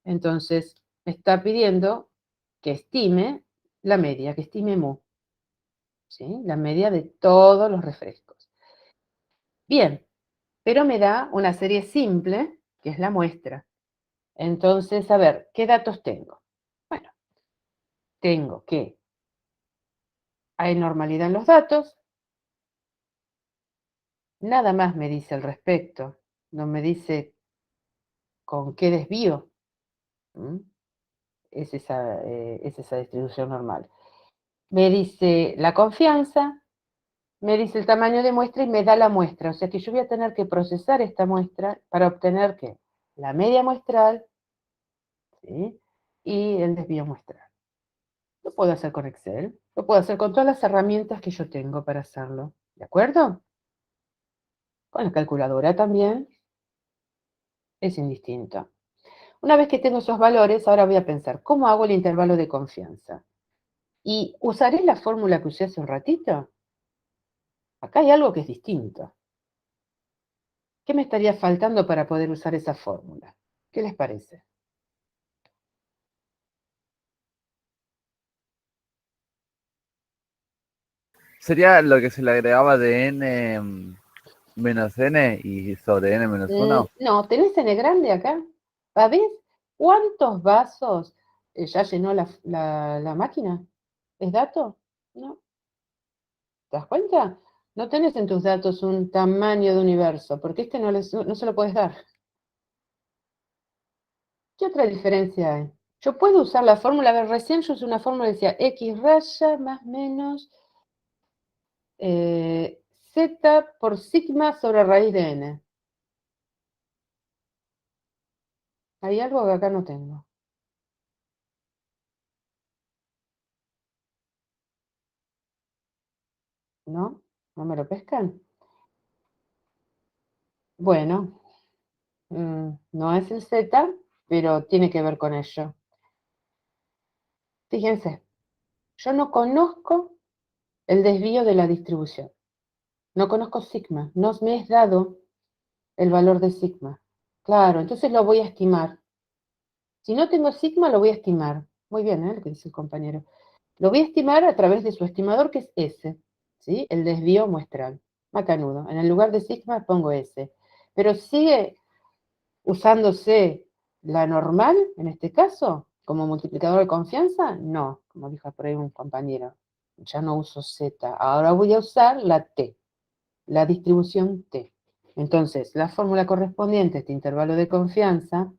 Entonces, me está pidiendo que estime la media, que estime mu, ¿sí? La media de todos los refrescos. Bien, pero me da una serie simple, que es la muestra. Entonces, a ver, ¿qué datos tengo? Bueno, tengo que hay normalidad en los datos, Nada más me dice al respecto. No me dice con qué desvío. ¿Mm? Es esa distribución normal. Me dice la confianza, me dice el tamaño de muestra y me da la muestra. O sea que yo voy a tener que procesar esta muestra para obtener ¿qué? La media muestral, ¿sí? Y el desvío muestral. Lo puedo hacer con Excel, lo puedo hacer con todas las herramientas que yo tengo para hacerlo. ¿De acuerdo? Con la calculadora también es indistinto. Una vez que tengo esos valores, ahora voy a pensar, ¿cómo hago el intervalo de confianza? ¿Y usaré la fórmula que usé hace un ratito? Acá hay algo que es distinto. ¿Qué me estaría faltando para poder usar esa fórmula? ¿Qué les parece? Sería lo que se le agregaba de n menos n y sobre n menos 1. No, ¿tenés N grande acá? ¿Sabés cuántos vasos ya llenó la máquina? ¿Es dato? No. ¿Te das cuenta? No tenés en tus datos un tamaño de universo, porque este no se lo puedes dar. ¿Qué otra diferencia hay? Yo puedo usar la fórmula, a ver, recién yo usé una fórmula que decía X raya más menos Z por sigma sobre raíz de N. Hay algo que acá no tengo. ¿No? ¿No me lo pescan? Bueno, no es el Z, pero tiene que ver con ello. Fíjense, yo no conozco el desvío de la distribución. No conozco sigma, no me es dado el valor de sigma. Claro, entonces lo voy a estimar. Si no tengo sigma, lo voy a estimar. Muy bien, ¿eh? Lo que dice el compañero. Lo voy a estimar a través de su estimador, que es S, ¿sí? El desvío muestral. Macanudo. En el lugar de sigma pongo S. Pero sigue usándose la normal, en este caso, como multiplicador de confianza. No, como dijo por ahí un compañero. Ya no uso Z. Ahora voy a usar la T, la distribución T. Entonces, la fórmula correspondiente a este intervalo de confianza,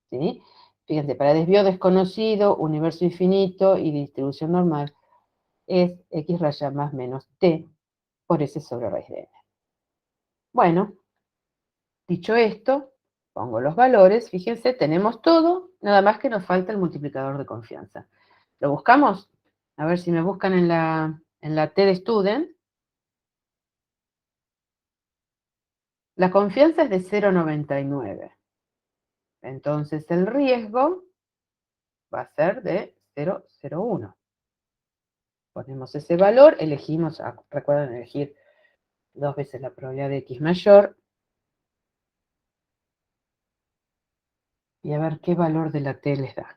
¿sí? Fíjense, para desvío desconocido, universo infinito y distribución normal, es X raya más menos T por S sobre raíz de N. Bueno, dicho esto, pongo los valores, fíjense, tenemos todo, nada más que nos falta el multiplicador de confianza. ¿Lo buscamos? A ver si me buscan en la T de Student. La confianza es de 0,99. Entonces el riesgo va a ser de 0,01. Ponemos ese valor, elegimos, recuerden elegir 2 veces la probabilidad de X mayor, y a ver qué valor de la T les da.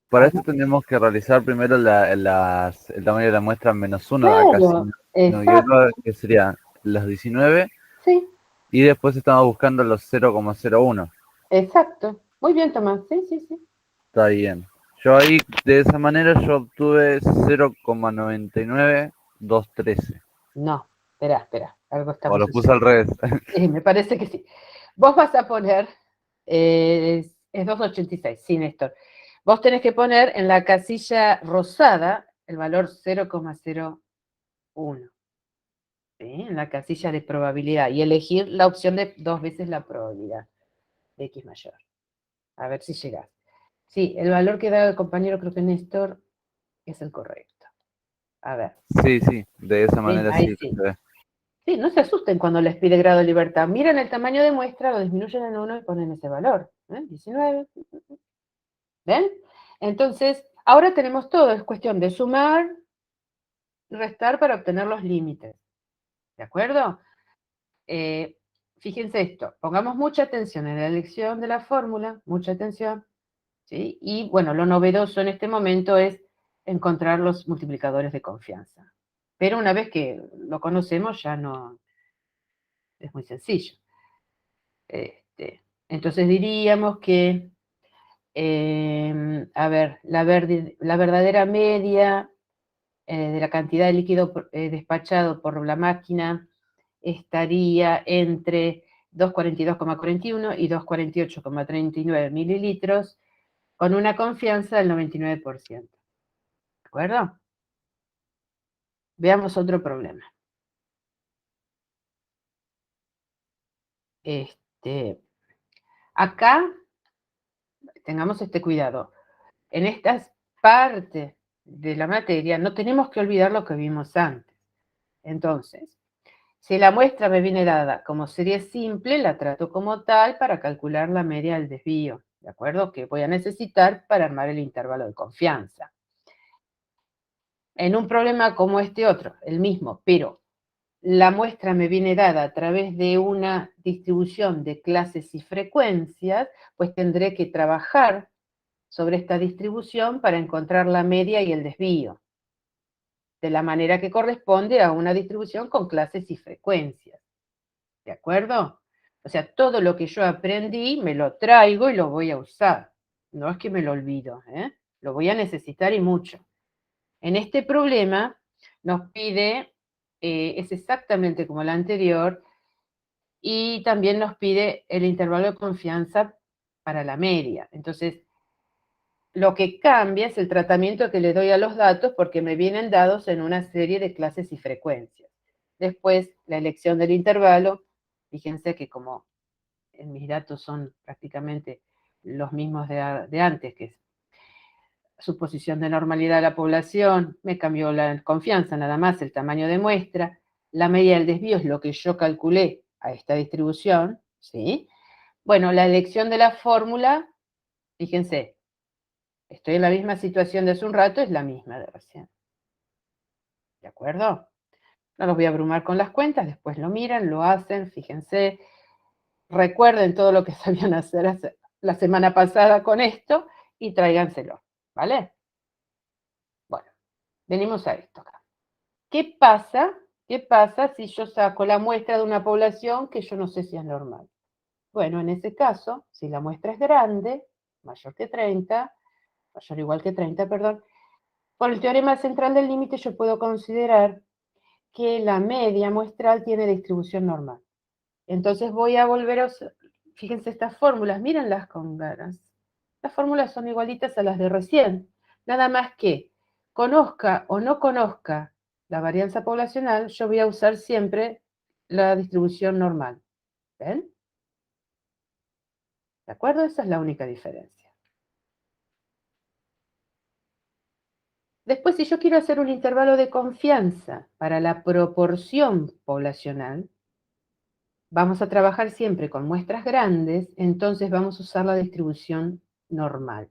Para esto tenemos que realizar primero el tamaño de la muestra menos 1, acá si Claro, no me exacto, equivoco, que sería los 19, sí, y después estamos buscando los 0,01. exacto. Muy bien, Tomás, sí, sí, sí. Está bien. Yo ahí, de esa manera, yo obtuve 0,99213. No, espera, algo O estamos lo puse al haciendo. revés. Sí, me parece que sí. Vos vas a poner, es 286, sí, Néstor. Vos tenés que poner en la casilla rosada el valor 0,01, ¿sí? En la casilla de probabilidad y elegir la opción de 2 veces la probabilidad de X mayor. A ver si llegás. Sí, el valor que da el compañero, creo que Néstor, es el correcto. A ver, Sí, sí, de esa ¿sí? manera Ahí sí. sí. Sí, no se asusten cuando les pide grado de libertad. Miren el tamaño de muestra, lo disminuyen en 1 y ponen ese valor. 19. ¿Ven? Entonces, ahora tenemos todo. Es cuestión de sumar y restar para obtener los límites. ¿De acuerdo? fíjense esto, pongamos mucha atención en la elección de la fórmula, mucha atención, ¿sí? Y bueno, lo novedoso en este momento es encontrar los multiplicadores de confianza. Pero una vez que lo conocemos ya no es muy sencillo. Entonces diríamos que, a ver, la verdadera media de la cantidad de líquido despachado por la máquina estaría entre 242,41 y 248,39 mililitros, con una confianza del 99%. ¿De acuerdo? Veamos otro problema. Acá, tengamos este cuidado. En estas partes de la materia no tenemos que olvidar lo que vimos antes. Entonces, si la muestra me viene dada como serie simple, la trato como tal para calcular la media del desvío, ¿de acuerdo? Que voy a necesitar para armar el intervalo de confianza. En un problema como este otro, el mismo, pero la muestra me viene dada a través de una distribución de clases y frecuencias, pues tendré que trabajar sobre esta distribución para encontrar la media y el desvío, de la manera que corresponde a una distribución con clases y frecuencias. ¿De acuerdo? O sea, todo lo que yo aprendí me lo traigo y lo voy a usar. No es que me lo olvido, ¿eh? Lo voy a necesitar y mucho. En este problema nos pide, es exactamente como el anterior, y también nos pide el intervalo de confianza para la media. Entonces, lo que cambia es el tratamiento que le doy a los datos porque me vienen dados en una serie de clases y frecuencias. Después, la elección del intervalo. Fíjense que como en mis datos son prácticamente los mismos de antes, que es suposición de normalidad de la población, me cambió la confianza nada más, el tamaño de muestra, la media del desvío es lo que yo calculé a esta distribución, ¿sí? Bueno, la elección de la fórmula, fíjense, estoy en la misma situación de hace un rato, es la misma de recién. ¿De acuerdo? No los voy a abrumar con las cuentas, después lo miran, lo hacen, fíjense, recuerden todo lo que sabían hacer la semana pasada con esto y tráiganselo, ¿vale? Bueno, venimos a esto acá. ¿Qué pasa? ¿Qué pasa si yo saco la muestra de una población que yo no sé si es normal? Bueno, en ese caso, si la muestra es grande, mayor que 30, mayor o igual que 30, perdón, por el teorema central del límite yo puedo considerar que la media muestral tiene distribución normal. Entonces voy a volver a usar, fíjense estas fórmulas, mírenlas con ganas. Las fórmulas son igualitas a las de recién, nada más que conozca o no conozca la varianza poblacional, yo voy a usar siempre la distribución normal. ¿Ven? ¿De acuerdo? Esa es la única diferencia. Después, si yo quiero hacer un intervalo de confianza para la proporción poblacional, vamos a trabajar siempre con muestras grandes, entonces vamos a usar la distribución normal.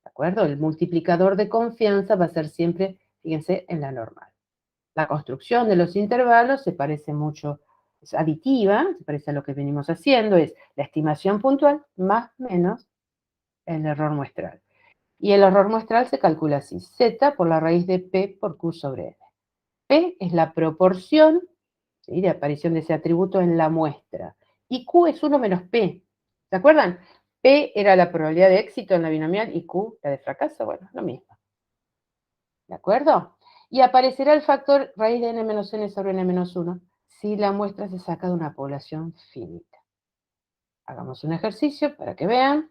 ¿De acuerdo? El multiplicador de confianza va a ser siempre, fíjense, en la normal. La construcción de los intervalos se parece mucho, es aditiva, se parece a lo que venimos haciendo, es la estimación puntual más menos el error muestral. Y el error muestral se calcula así, z por la raíz de p por q sobre n. P es la proporción, ¿sí?, de aparición de ese atributo en la muestra. Y Q es 1 menos P. ¿Se acuerdan? P era la probabilidad de éxito en la binomial y Q la de fracaso. Bueno, lo mismo. ¿De acuerdo? Y aparecerá el factor raíz de n menos n sobre n menos 1 si la muestra se saca de una población finita. Hagamos un ejercicio para que vean.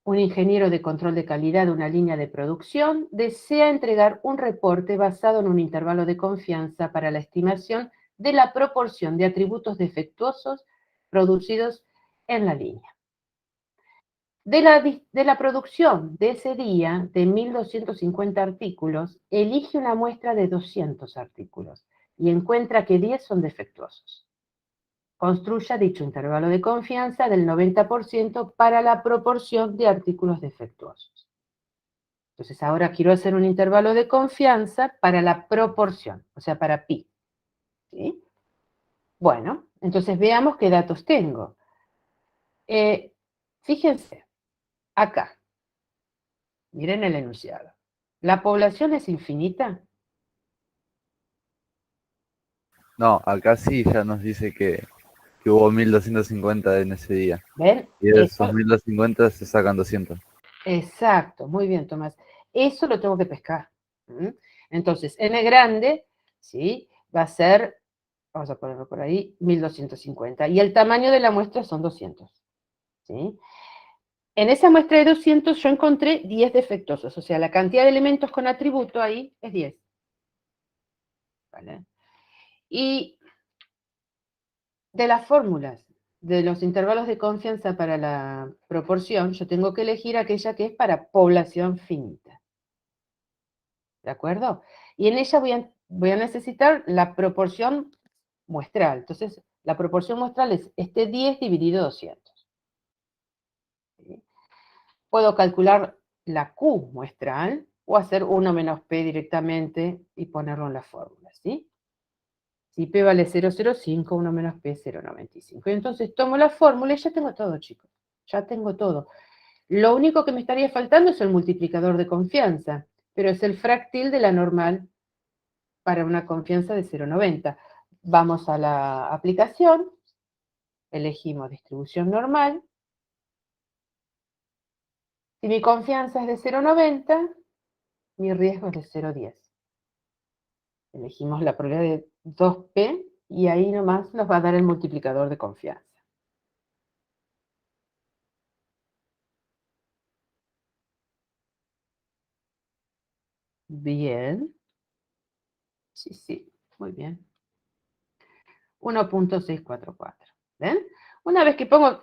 Un ingeniero de control de calidad de una línea de producción desea entregar un reporte basado en un intervalo de confianza para la estimación de la proporción de atributos defectuosos producidos en la línea. De la producción de ese día, de 1.250 artículos, elige una muestra de 200 artículos y encuentra que 10 son defectuosos. Construya dicho intervalo de confianza del 90% para la proporción de artículos defectuosos. Entonces ahora quiero hacer un intervalo de confianza para la proporción, o sea, para pi. ¿Sí? Bueno, entonces veamos qué datos tengo. Fíjense, acá, miren el enunciado. ¿La población es infinita? No, acá sí ya nos dice que hubo 1250 en ese día. ¿Ven? Y de esos 1250 se sacan 200. Exacto, muy bien, Tomás. Eso lo tengo que pescar. ¿Mm? Entonces, n grande, ¿sí? Va a ser, vamos a ponerlo por ahí, 1250. Y el tamaño de la muestra son 200. ¿Sí? En esa muestra de 200 yo encontré 10 defectuosos, o sea, la cantidad de elementos con atributo ahí es 10. ¿Vale? Y de las fórmulas de los intervalos de confianza para la proporción, yo tengo que elegir aquella que es para población finita. ¿De acuerdo? Y en ella voy a necesitar la proporción muestral. Entonces, la proporción muestral es este 10 dividido 200. ¿Sí? Puedo calcular la Q muestral o hacer 1 menos P directamente y ponerlo en la fórmula. ¿Sí? Si P vale 0,05, 1 menos P 0,95. Y entonces tomo la fórmula y ya tengo todo, chicos. Ya tengo todo. Lo único que me estaría faltando es el multiplicador de confianza, pero es el fractil de la normal para una confianza de 0,90. Vamos a la aplicación, elegimos distribución normal. Si mi confianza es de 0,90, mi riesgo es de 0,10. Elegimos la probabilidad de 2P y ahí nomás nos va a dar el multiplicador de confianza. Bien. Sí, muy bien. 1.644. ¿Ven? Una vez que pongo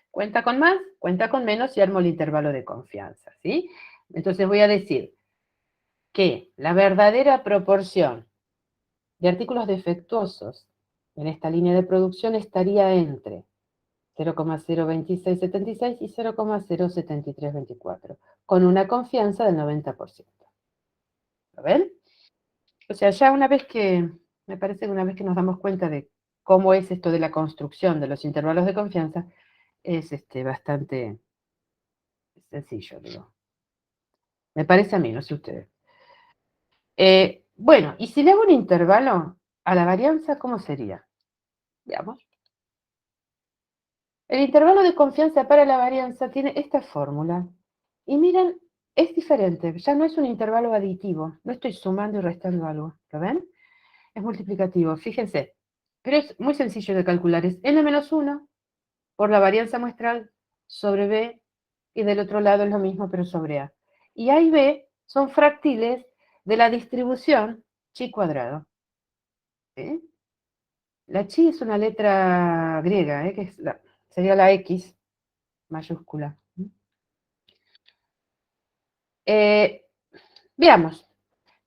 cuenta con más, cuenta con menos y armo el intervalo de confianza, ¿sí? Entonces voy a decir que la verdadera proporción de artículos defectuosos en esta línea de producción estaría entre 0,02676 y 0,07324, con una confianza del 90%. ¿Lo ven? O sea, ya una vez que, me parece que una vez que nos damos cuenta de cómo es esto de la construcción de los intervalos de confianza, es bastante sencillo, digo. Me parece a mí, no sé ustedes. Bueno, y si le hago un intervalo a la varianza, ¿cómo sería? Veamos. El intervalo de confianza para la varianza tiene esta fórmula. Y miren, es diferente, ya no es un intervalo aditivo, no estoy sumando y restando algo, ¿lo ven? Es multiplicativo, fíjense. Pero es muy sencillo de calcular, es n-1 por la varianza muestral sobre B, y del otro lado es lo mismo, pero sobre A. Y A y B son fractiles de la distribución chi cuadrado. ¿Sí? La chi es una letra griega, que sería la X mayúscula. Veamos,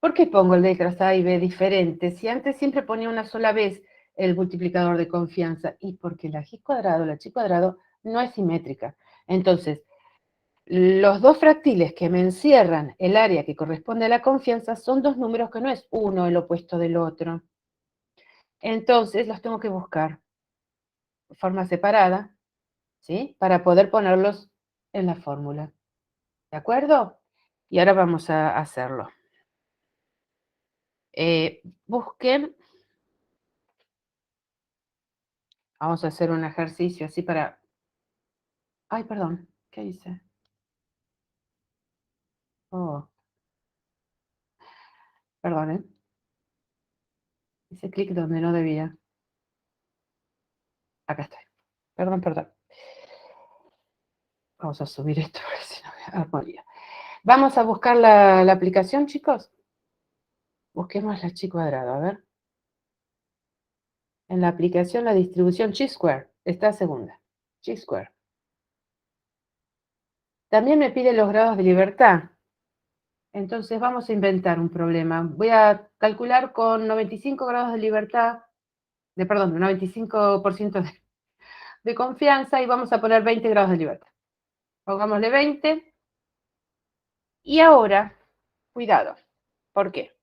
¿por qué pongo letras A y B diferentes? Si antes siempre ponía una sola vez el multiplicador de confianza, y porque la chi cuadrado, no es simétrica. Entonces, los dos fractiles que me encierran el área que corresponde a la confianza son dos números que no es uno el opuesto del otro. Entonces, los tengo que buscar de forma separada, ¿sí? Para poder ponerlos en la fórmula. ¿De acuerdo? Y ahora vamos a hacerlo. Busquen, vamos a hacer un ejercicio así para... Ay, perdón, ¿qué hice? Oh, perdón, ¿eh? Hice clic donde no debía. Acá estoy. Perdón. Vamos a subir esto, a ver si no me armonía. Vamos a buscar la aplicación, chicos. Busquemos la chi cuadrado, a ver. En la aplicación la distribución chi-square está segunda. Chi-square. También me pide los grados de libertad. Entonces vamos a inventar un problema. Voy a calcular con 95 grados de libertad, perdón, 95% de confianza y vamos a poner 20 grados de libertad. Pongámosle 20. Y ahora, cuidado. ¿Por qué?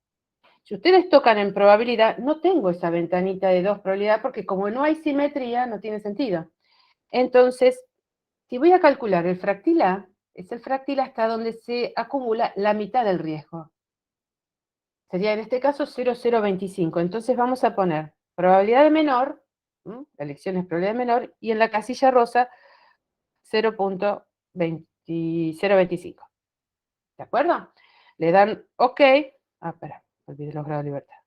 Si ustedes tocan en probabilidad, no tengo esa ventanita de 2 probabilidad porque como no hay simetría, no tiene sentido. Entonces, si voy a calcular el fractil A, es el fractil hasta donde se acumula la mitad del riesgo. Sería en este caso 0,025. Entonces vamos a poner probabilidad de menor, la elección es probabilidad de menor, y en la casilla rosa 0,25. ¿De acuerdo? Le dan OK. Espera, olvidé los grados de libertad.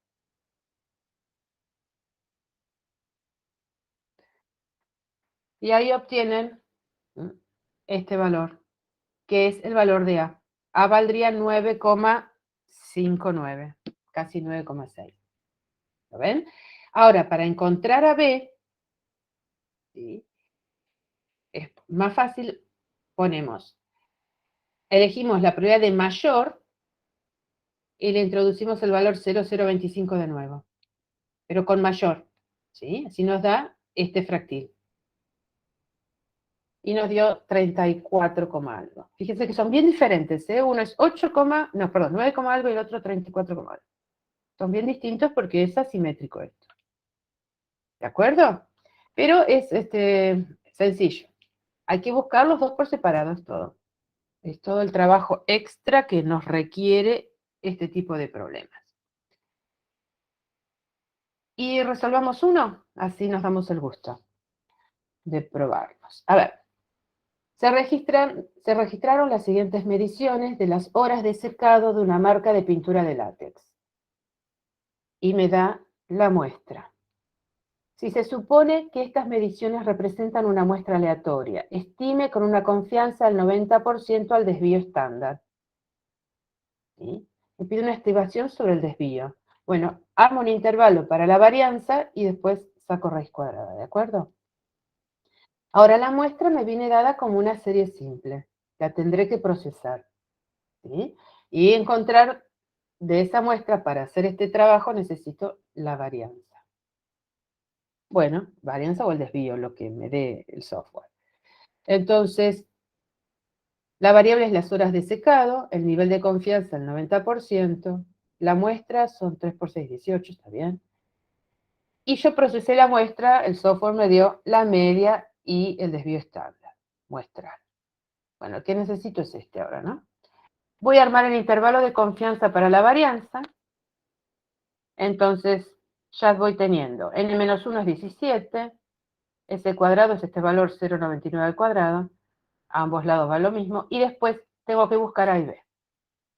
Y ahí obtienen este valor, que es el valor de A. A valdría 9,59, casi 9,6. ¿Lo ven? Ahora, para encontrar a B, ¿sí?, es más fácil, elegimos la probabilidad de mayor y le introducimos el valor 0,025 de nuevo, pero con mayor, ¿sí? Así nos da este fractil. Y nos dio 34, algo. Fíjense que son bien diferentes, ¿eh? Uno es 9, algo y el otro 34, algo. Son bien distintos porque es asimétrico esto. ¿De acuerdo? Pero es sencillo. Hay que buscar los dos por separado, es todo. Es todo el trabajo extra que nos requiere este tipo de problemas. Y resolvamos uno, así nos damos el gusto de probarlos. A ver, se registraron las siguientes mediciones de las horas de secado de una marca de pintura de látex. Y me da la muestra. Si se supone que estas mediciones representan una muestra aleatoria, estime con una confianza del 90% al desvío estándar. ¿Sí? Me pide una estimación sobre el desvío. Bueno, armo un intervalo para la varianza y después saco raíz cuadrada, ¿de acuerdo? Ahora la muestra me viene dada como una serie simple. La tendré que procesar, ¿sí? Y encontrar de esa muestra, para hacer este trabajo, necesito la varianza. Bueno, varianza o el desvío, lo que me dé el software. Entonces, la variable es las horas de secado, el nivel de confianza el 90%, la muestra son 3 por 6, 18, está bien. Y yo procesé la muestra, el software me dio la media y el desvío estándar, muestral. Bueno, el que necesito es este ahora, ¿no? Voy a armar el intervalo de confianza para la varianza. Entonces, ya voy teniendo, n-1 es 17, s cuadrado es este valor 0,99 al cuadrado, a ambos lados va lo mismo, y después tengo que buscar A y B.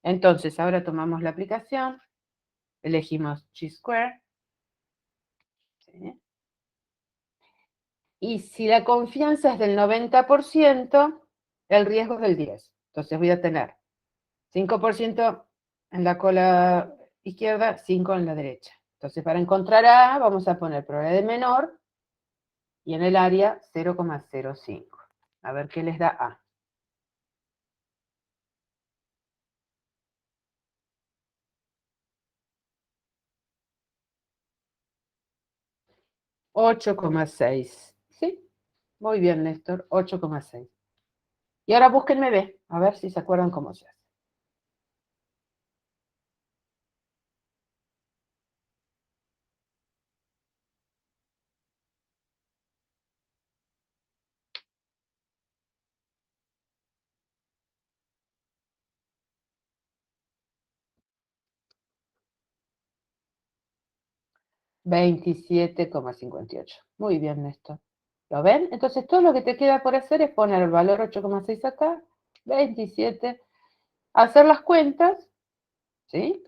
Entonces, ahora tomamos la aplicación, elegimos chi-square, ¿sí? Y si la confianza es del 90%, el riesgo es del 10%. Entonces voy a tener 5% en la cola izquierda, 5 en la derecha. Entonces, para encontrar A, vamos a poner probabilidad de menor, y en el área 0,05. A ver qué les da A. $8,6. ¿Sí? Muy bien, Néstor, 8,6. Y ahora búsquenme B, a ver si se acuerdan cómo se hace. $27,58. Muy bien, Néstor. ¿Lo ven? Entonces todo lo que te queda por hacer es poner el valor 8,6 acá, 27, hacer las cuentas, ¿sí?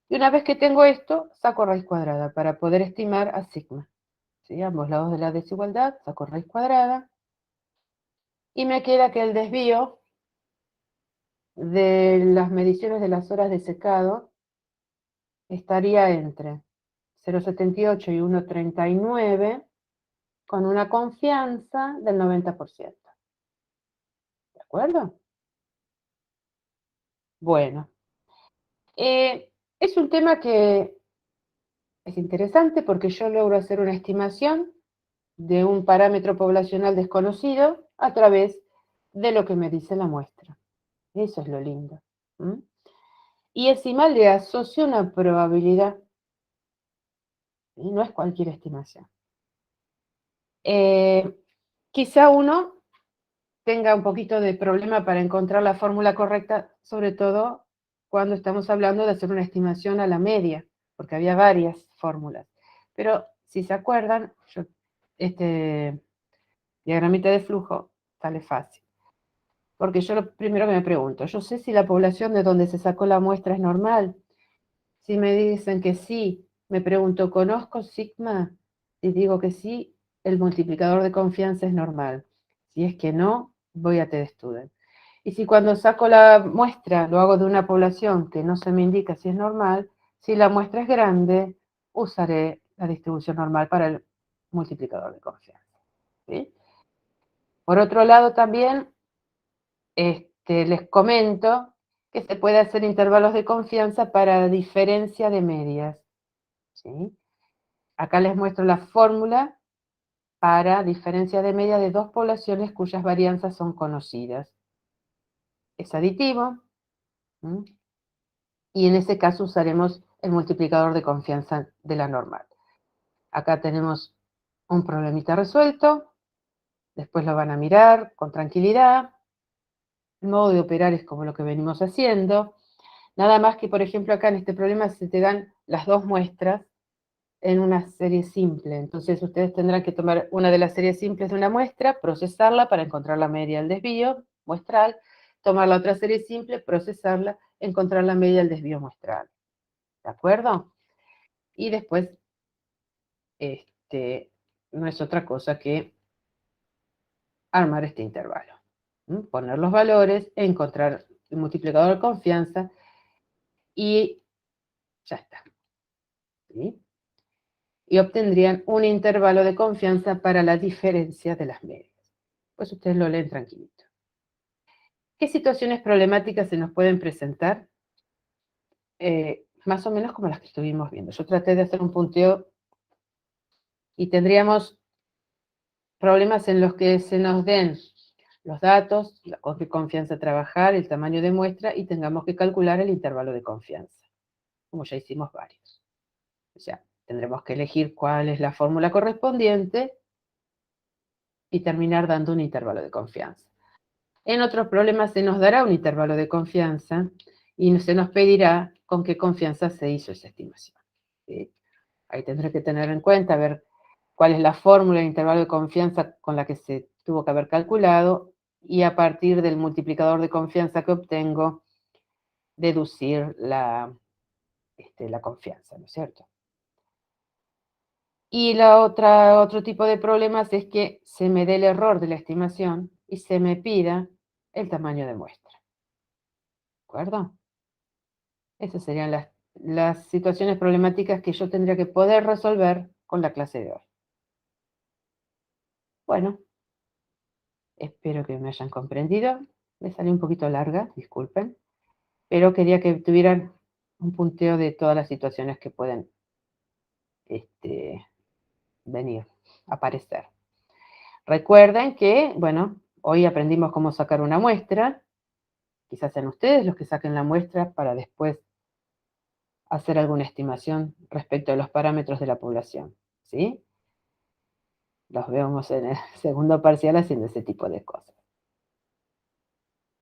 Y una vez que tengo esto, saco raíz cuadrada para poder estimar a sigma. ¿Sí? Ambos lados de la desigualdad, saco raíz cuadrada. Y me queda que el desvío de las mediciones de las horas de secado estaría entre 0,78 y 1,39 con una confianza del 90%. ¿De acuerdo? Bueno, es un tema que es interesante porque yo logro hacer una estimación de un parámetro poblacional desconocido a través de lo que me dice la muestra. Eso es lo lindo. y encima le asocio una probabilidad. Y no es cualquier estimación. Quizá uno tenga un poquito de problema para encontrar la fórmula correcta, sobre todo cuando estamos hablando de hacer una estimación a la media, porque había varias fórmulas. Pero si se acuerdan, este diagramita de flujo sale fácil. Porque yo lo primero que me pregunto, yo sé si la población de donde se sacó la muestra es normal. Si me dicen que sí, me pregunto, ¿conozco sigma? Si digo que sí, el multiplicador de confianza es normal. Si es que no, voy a teststudent. Y si cuando saco la muestra lo hago de una población que no se me indica si es normal, si la muestra es grande, usaré la distribución normal para el multiplicador de confianza. ¿Sí? Por otro lado también, les comento que se puede hacer intervalos de confianza para diferencia de medias. ¿Sí? Acá les muestro la fórmula para diferencia de media de dos poblaciones cuyas varianzas son conocidas. Es aditivo, ¿sí? Y en ese caso usaremos el multiplicador de confianza de la normal. Acá tenemos un problemita resuelto, después lo van a mirar con tranquilidad. El modo de operar es como lo que venimos haciendo. Nada más que, por ejemplo, acá en este problema se te dan las dos muestras en una serie simple. Entonces ustedes tendrán que tomar una de las series simples de una muestra, procesarla para encontrar la media del desvío muestral, tomar la otra serie simple, procesarla, encontrar la media del desvío muestral. ¿De acuerdo? Y después, no es otra cosa que armar este intervalo. Poner los valores, encontrar el multiplicador de confianza y ya está. ¿Sí? Y obtendrían un intervalo de confianza para la diferencia de las medias. Pues ustedes lo leen tranquilito. ¿Qué situaciones problemáticas se nos pueden presentar? Más o menos como las que estuvimos viendo. Yo traté de hacer un punteo y tendríamos problemas en los que se nos den los datos, con qué confianza trabajar, el tamaño de muestra y tengamos que calcular el intervalo de confianza, como ya hicimos varios. O sea, tendremos que elegir cuál es la fórmula correspondiente y terminar dando un intervalo de confianza. En otros problemas se nos dará un intervalo de confianza y se nos pedirá con qué confianza se hizo esa estimación. ¿Sí? Ahí tendré que tener en cuenta, ver cuál es la fórmula de intervalo de confianza con la que se tuvo que haber calculado y a partir del multiplicador de confianza que obtengo, deducir la confianza, ¿no es cierto? Y otro tipo de problemas es que se me dé el error de la estimación y se me pida el tamaño de muestra. ¿De acuerdo? Esas serían las situaciones problemáticas que yo tendría que poder resolver con la clase de hoy. Bueno, espero que me hayan comprendido. Me salió un poquito larga, disculpen, pero quería que tuvieran un punteo de todas las situaciones que pueden venir, aparecer. Recuerden que, bueno, hoy aprendimos cómo sacar una muestra. Quizás sean ustedes los que saquen la muestra para después hacer alguna estimación respecto a los parámetros de la población, ¿sí? Los vemos en el segundo parcial haciendo ese tipo de cosas.